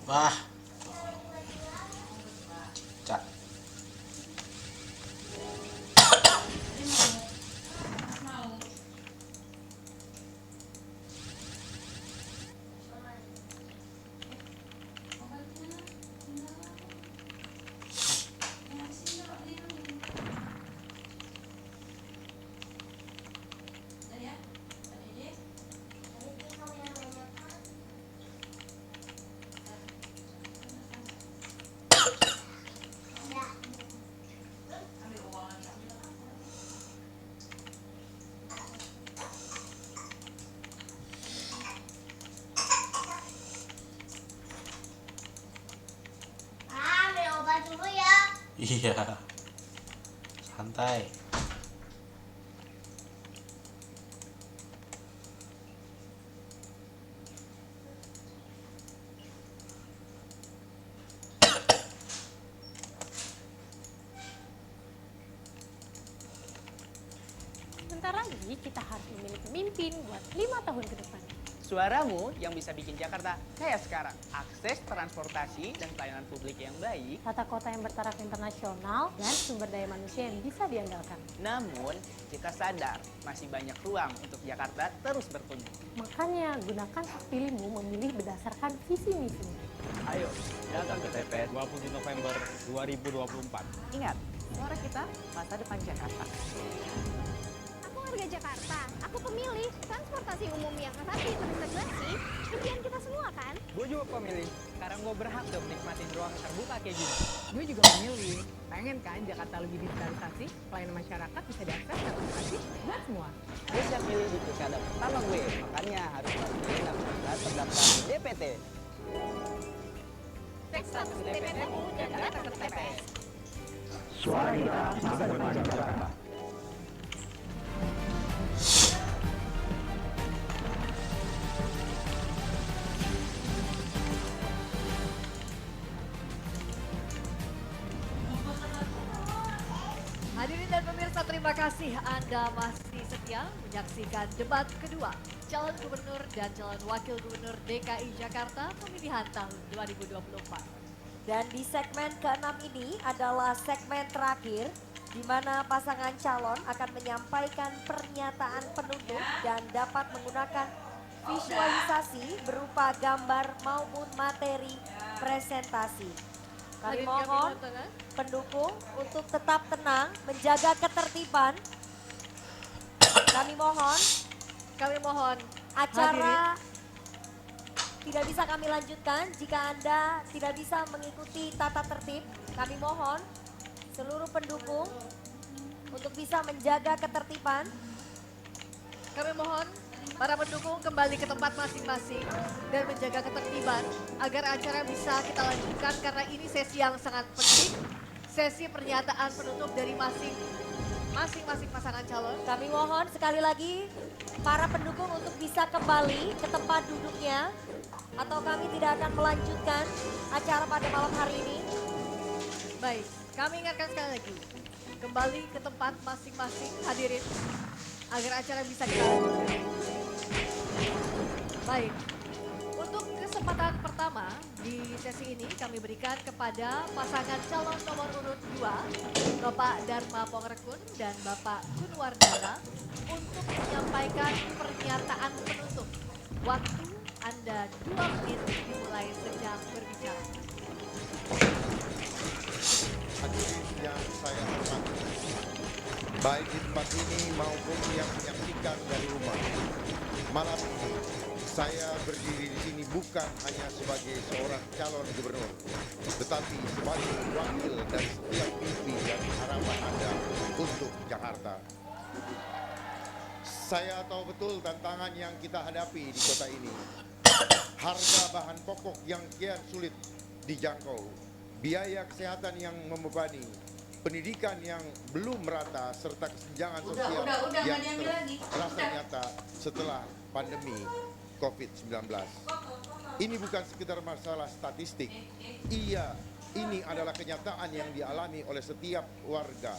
Wah. Cak. Iya. Santai. Sebentar lagi kita harus memilih pemimpin buat 5 tahun ke depan. Suaramu yang bisa bikin Jakarta kayak sekarang. Akses transportasi dan pelayanan publik yang baik. Tata kota yang bertaraf internasional dan sumber daya manusia yang bisa diandalkan. Namun, kita sadar masih banyak ruang untuk Jakarta terus bertumbuh. Makanya gunakan hak pilihmu memilih berdasarkan visi misinya. Ayo, datang ke TPS 20 November 2024. Ingat, suara kita masa depan Jakarta. Aku warga Jakarta, aku pemilih. Transportasi umum yang rapi terintegrasi, impian kita semua kan? Gue juga pemilih. Sekarang gue berhak dong nikmatin ruang terbuka kayak gini. Gue juga pemilih. Pengen kan Jakarta lebih digitalisasi, pelayanan masyarakat bisa diakses dan aplikasi buat semua. Gue siap pilih di pilkada pertama gue, makanya harus pastiin nama kita terdaftar di DPT. Cek status DPT dan datang ke TPS. Suara kita masa depan Jakarta. Hadirin dan pemirsa, terima kasih Anda masih setia menyaksikan debat kedua calon gubernur dan calon wakil gubernur DKI Jakarta pemilihan tahun 2024. Dan di segmen ke-6 ini adalah segmen terakhir di mana pasangan calon akan menyampaikan pernyataan penutup dan dapat menggunakan visualisasi berupa gambar maupun materi presentasi. Kami mohon pendukung untuk tetap tenang, menjaga ketertiban. Kami mohon acara tidak bisa kami lanjutkan jika Anda tidak bisa mengikuti tata tertib. Kami mohon seluruh pendukung untuk bisa menjaga ketertiban. Kami mohon para pendukung kembali ke tempat masing-masing dan menjaga ketertiban agar acara bisa kita lanjutkan karena ini sesi yang sangat penting, sesi pernyataan penutup dari masing-masing pasangan calon. Kami mohon sekali lagi para pendukung untuk bisa kembali ke tempat duduknya atau kami tidak akan melanjutkan acara pada malam hari ini. Baik, kami ingatkan sekali lagi, kembali ke tempat masing-masing hadirin agar acara bisa kita lanjutkan. Baik, untuk kesempatan pertama di sesi ini kami berikan kepada pasangan calon nomor urut 2, Bapak Dharma Pongrekun dan Bapak Kunwardana untuk menyampaikan pernyataan penutup. Waktu Anda 2 menit dimulai sejak berbicara. Hadirin yang saya hormati, baik di tempat ini maupun yang menyaksikan dari rumah. Malam ini saya berdiri di sini bukan hanya sebagai seorang calon gubernur, tetapi sebagai wakil dari setiap mimpi dan harapan Anda untuk Jakarta. Saya tahu betul tantangan yang kita hadapi di kota ini. Harga bahan pokok yang kian sulit dijangkau, biaya kesehatan yang membebani, pendidikan yang belum merata, serta kesenjangan sosial yang terasa nyata setelah pandemi COVID-19. Ini bukan sekedar masalah statistik. Iya, ini adalah kenyataan yang dialami oleh setiap warga,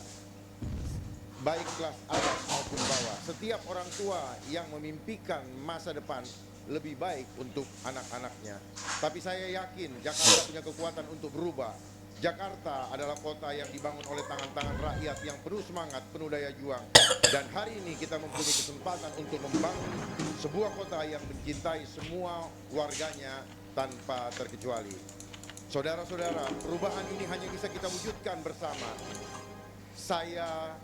baik kelas atas maupun bawah. Setiap orang tua yang memimpikan masa depan lebih baik untuk anak-anaknya. Tapi saya yakin Jakarta punya kekuatan untuk berubah. Jakarta adalah kota yang dibangun oleh tangan-tangan rakyat yang penuh semangat, penuh daya juang. Dan hari ini kita mempunyai kesempatan untuk membangun sebuah kota yang mencintai semua warganya tanpa terkecuali. Saudara-saudara, perubahan ini hanya bisa kita wujudkan bersama. Saya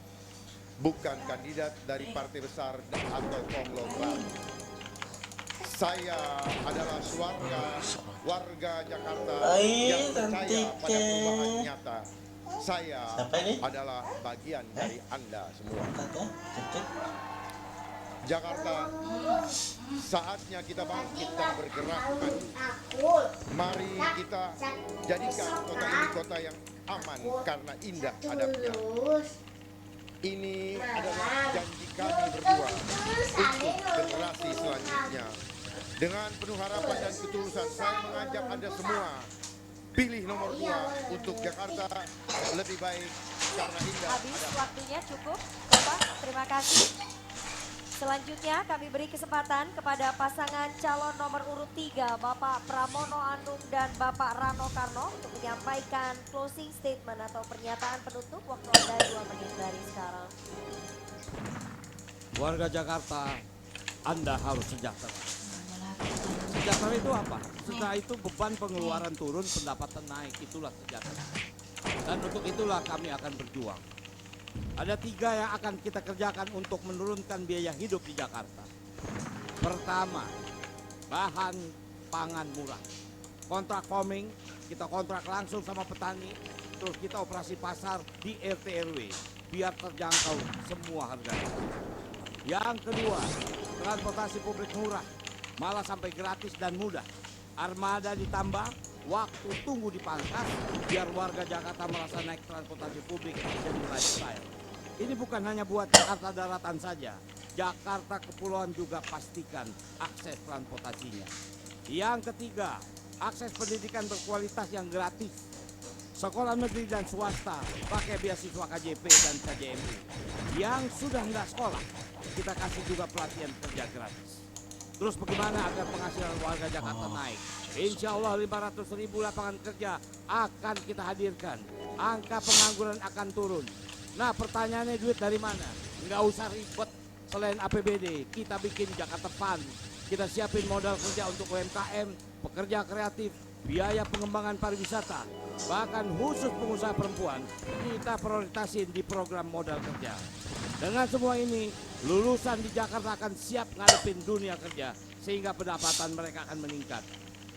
bukan kandidat dari partai besar atau konglomerat. Saya adalah warga Jakarta yang percaya pada perubahan nyata. Saya adalah bagian dari Anda semua. Jakarta, saatnya kita bangkit dan bergerak maju. Mari kita jadikan kota ini kota yang aman karena indah adabnya. Ini adalah janji kami berdua untuk generasi selanjutnya. Dengan penuh harapan dan ketulusan, saya mengajak Anda semua pilih nomor 2 untuk Jakarta lebih baik karena indah. Habis waktunya, cukup Bapak, terima kasih. Selanjutnya kami beri kesempatan kepada pasangan calon nomor urut 3 Bapak Pramono Anung dan Bapak Rano Karno untuk menyampaikan closing statement atau pernyataan penutup. Waktu Anda 2 menit dari sekarang. Warga Jakarta, Anda harus sejahtera. Sejahtera itu apa? Sejahtera itu beban pengeluaran turun, pendapatan naik, itulah sejahtera. Dan untuk itulah kami akan berjuang. Ada 3 yang akan kita kerjakan untuk menurunkan biaya hidup di Jakarta. Pertama, bahan pangan murah. Kontrak farming, kita kontrak langsung sama petani, terus kita operasi pasar di RT RW, biar terjangkau semua harganya. Yang kedua, transportasi publik murah, malah sampai gratis dan mudah. Armada ditambah, waktu tunggu dipangkas, biar warga Jakarta merasa naik transportasi publik jadi lifestyle. Ini bukan hanya buat Jakarta daratan saja, Jakarta kepulauan juga pastikan akses transportasinya. Yang ketiga, akses pendidikan berkualitas yang gratis. Sekolah negeri dan swasta pakai beasiswa KJP dan KJMU. Yang sudah nggak sekolah, kita kasih juga pelatihan kerja gratis. Terus bagaimana agar penghasilan warga Jakarta naik? Insya Allah 500.000 lapangan kerja akan kita hadirkan. Angka pengangguran akan turun. Nah pertanyaannya duit dari mana? Nggak usah ribet, selain APBD kita bikin Jakarta Fund. Kita siapin modal kerja untuk UMKM, pekerja kreatif, biaya pengembangan pariwisata. Bahkan khusus pengusaha perempuan kita prioritasin di program modal kerja. Dengan semua ini, lulusan di Jakarta akan siap ngadepin dunia kerja sehingga pendapatan mereka akan meningkat.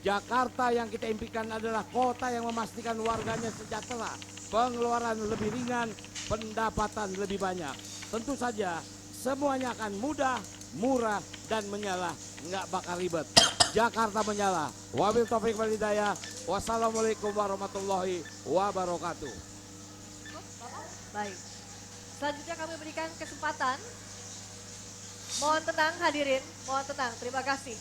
Jakarta yang kita impikan adalah kota yang memastikan warganya sejahtera, pengeluaran lebih ringan, pendapatan lebih banyak. Tentu saja semuanya akan mudah, murah, dan menyala, nggak bakal ribet. Jakarta menyala. Wabil taufiq wal hidayah. Wassalamualaikum warahmatullahi wabarakatuh. Baik. Selanjutnya kami berikan kesempatan. Mohon tenang hadirin, mohon tenang. Terima kasih.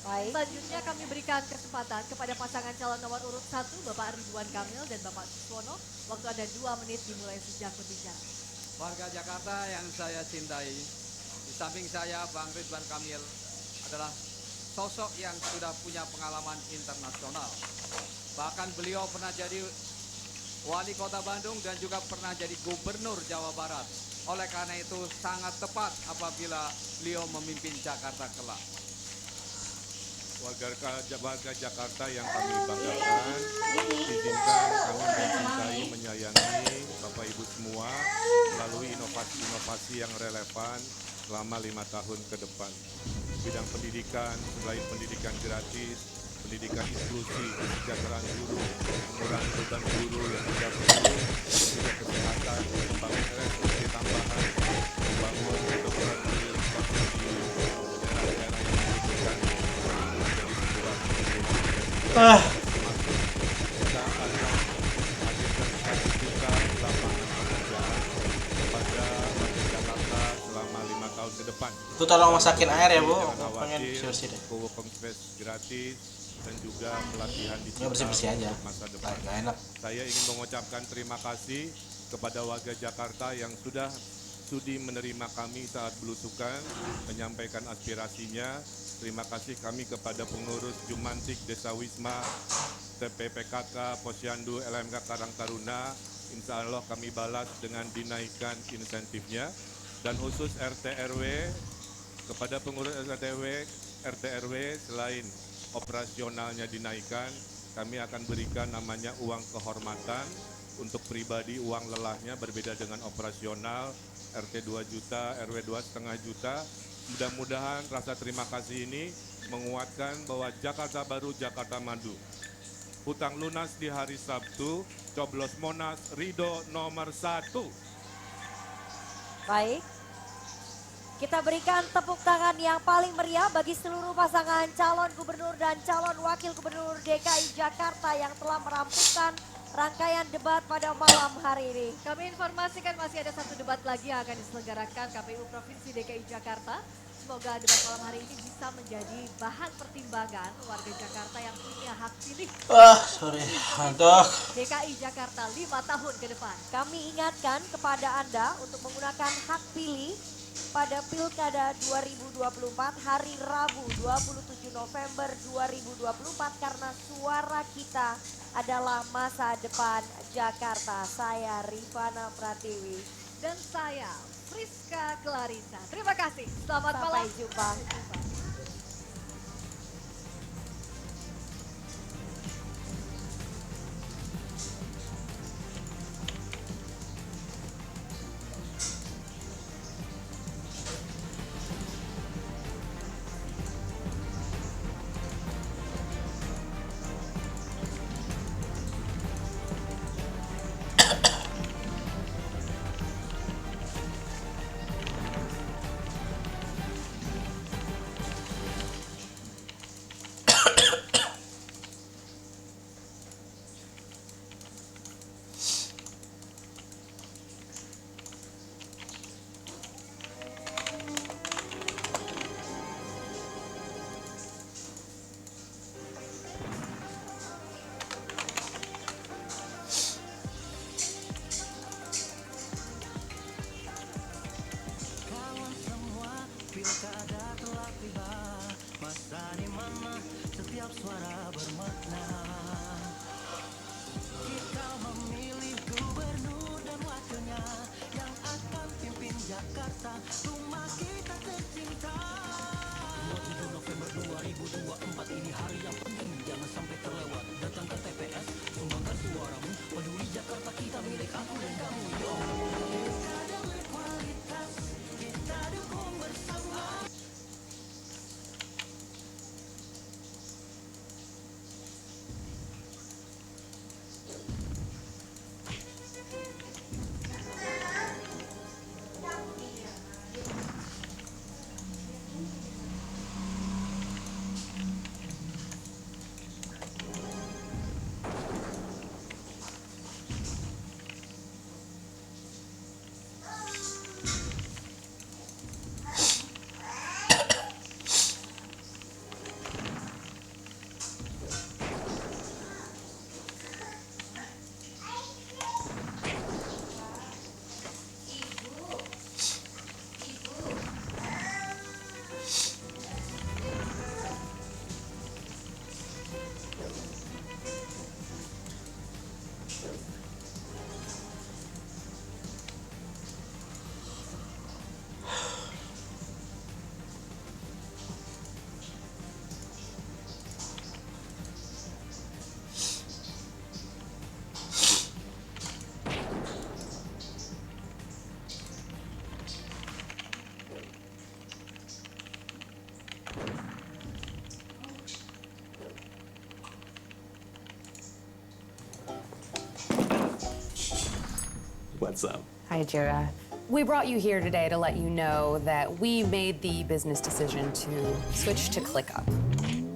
Baik. Selanjutnya kami berikan kesempatan kepada pasangan calon nomor urut 1 Bapak Ridwan Kamil dan Bapak Suswono. Waktu Anda 2 menit dimulai sejak berbicara. Warga Jakarta yang saya cintai, di samping saya Bang Ridwan Kamil adalah sosok yang sudah punya pengalaman internasional. Bahkan beliau pernah jadi wali kota Bandung dan juga pernah jadi gubernur Jawa Barat. Oleh karena itu sangat tepat apabila beliau memimpin Jakarta kelak. Warga Jakarta yang kami banggakan, izinkan kami mencintai, menyayangi Bapak Ibu semua melalui inovasi-inovasi yang relevan selama 5 tahun ke depan. Bidang pendidikan, selain pendidikan gratis, pendidikan inklusi, kesejahteraan guru, pengurangan beban guru yang tidak perlu, juga kesehatan, membangun RSUD tambahan, membangun kedokteran di daerah-daerah yang membutuhkan menjadi sebuah kita akan hadirkan 1 juta lapangan pekerjaan kepada warga Jakarta selama 5 tahun ke depan. Itu tolong masakin air ya Bu, Jangan pengen khawatir, bersih deh. co-working space gratis dan juga pelatihan di Ya, bersih-bersih aja. masa depan. Nggak enak. Saya ingin mengucapkan terima kasih kepada warga Jakarta yang sudah sudi menerima kami saat belusukan, menyampaikan aspirasinya. Terima kasih kami kepada pengurus Jumantik Desa Wisma, TPPKK, Posyandu, LMK Karang Taruna. Insya Allah kami balas dengan dinaikkan insentifnya. Dan khusus RT RW, kepada pengurus RT RW selain operasionalnya dinaikkan, kami akan berikan namanya uang kehormatan. Untuk pribadi uang lelahnya berbeda dengan operasional, RT 2 juta, RW 2,5 juta. Mudah-mudahan rasa terima kasih ini menguatkan bahwa Jakarta baru, Jakarta maju. Hutang lunas di hari Sabtu, coblos Monas, Ridho nomor 1. Baik. Kita berikan tepuk tangan yang paling meriah bagi seluruh pasangan calon gubernur dan calon wakil gubernur DKI Jakarta yang telah merampungkan rangkaian debat pada malam hari ini. Kami informasikan masih ada 1 debat lagi yang akan diselenggarakan KPU Provinsi DKI Jakarta. Semoga debat malam hari ini bisa menjadi bahan pertimbangan warga Jakarta yang punya hak pilih. Sorry, ngantuk. DKI Jakarta 5 tahun ke depan. Kami ingatkan kepada Anda untuk menggunakan hak pilih pada Pilkada 2024 hari Rabu 27 November 2024 karena suara kita adalah masa depan Jakarta. Saya Rifana Pratiwi. Dan saya Friska Clarissa. Terima kasih. Selamat malam. Sampai jumpa. What's up? Hi, Jira. We brought you here today to let you know that we made the business decision to switch to ClickUp.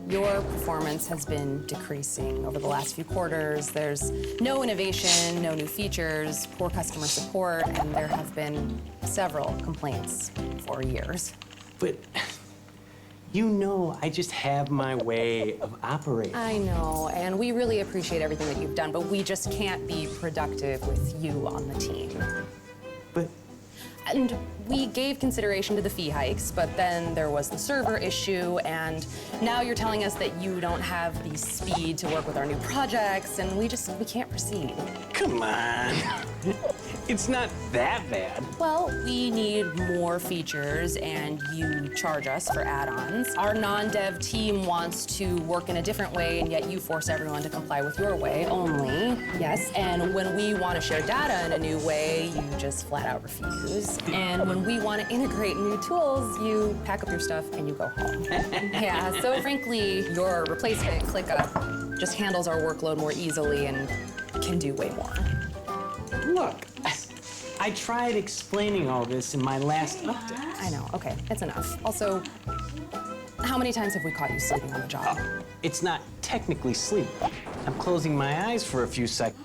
Your performance has been decreasing over the last few quarters. There's no innovation, no new features, poor customer support, and there have been several complaints for years. But you know, I just have my way of operating. I know, and we really appreciate everything that you've done, but we just can't be productive with you on the team. But... And we gave consideration to the fee hikes, but then there was the server issue, and now you're telling us that you don't have the speed to work with our new projects, and we can't proceed. Come on. It's not that bad. Well, we need more features, and you charge us for add-ons. Our non-dev team wants to work in a different way, and yet you force everyone to comply with your way only. Yes, and when we want to share data in a new way, you just flat out refuse. And when we want to integrate new tools, you pack up your stuff and you go home. Yeah, so frankly, your replacement, ClickUp, just handles our workload more easily and can do way more. Look, I tried explaining all this in my last update. I know, okay, it's enough. Also, how many times have we caught you sleeping on the job? It's not technically sleep. I'm closing my eyes for a few seconds.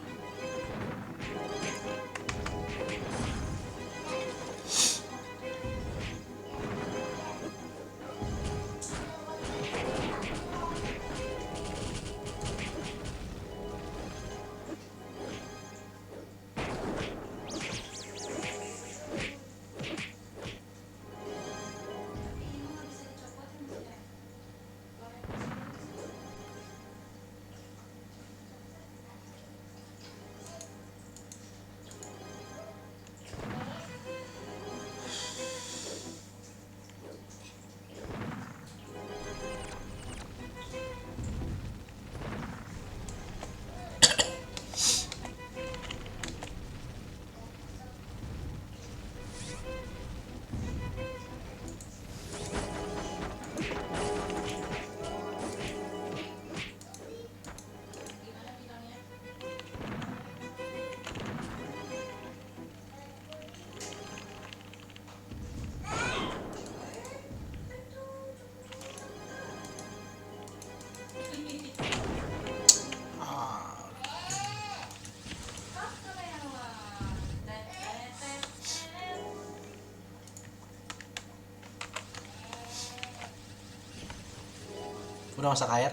Udah masak air?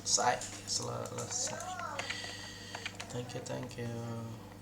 Selesai. Thank you.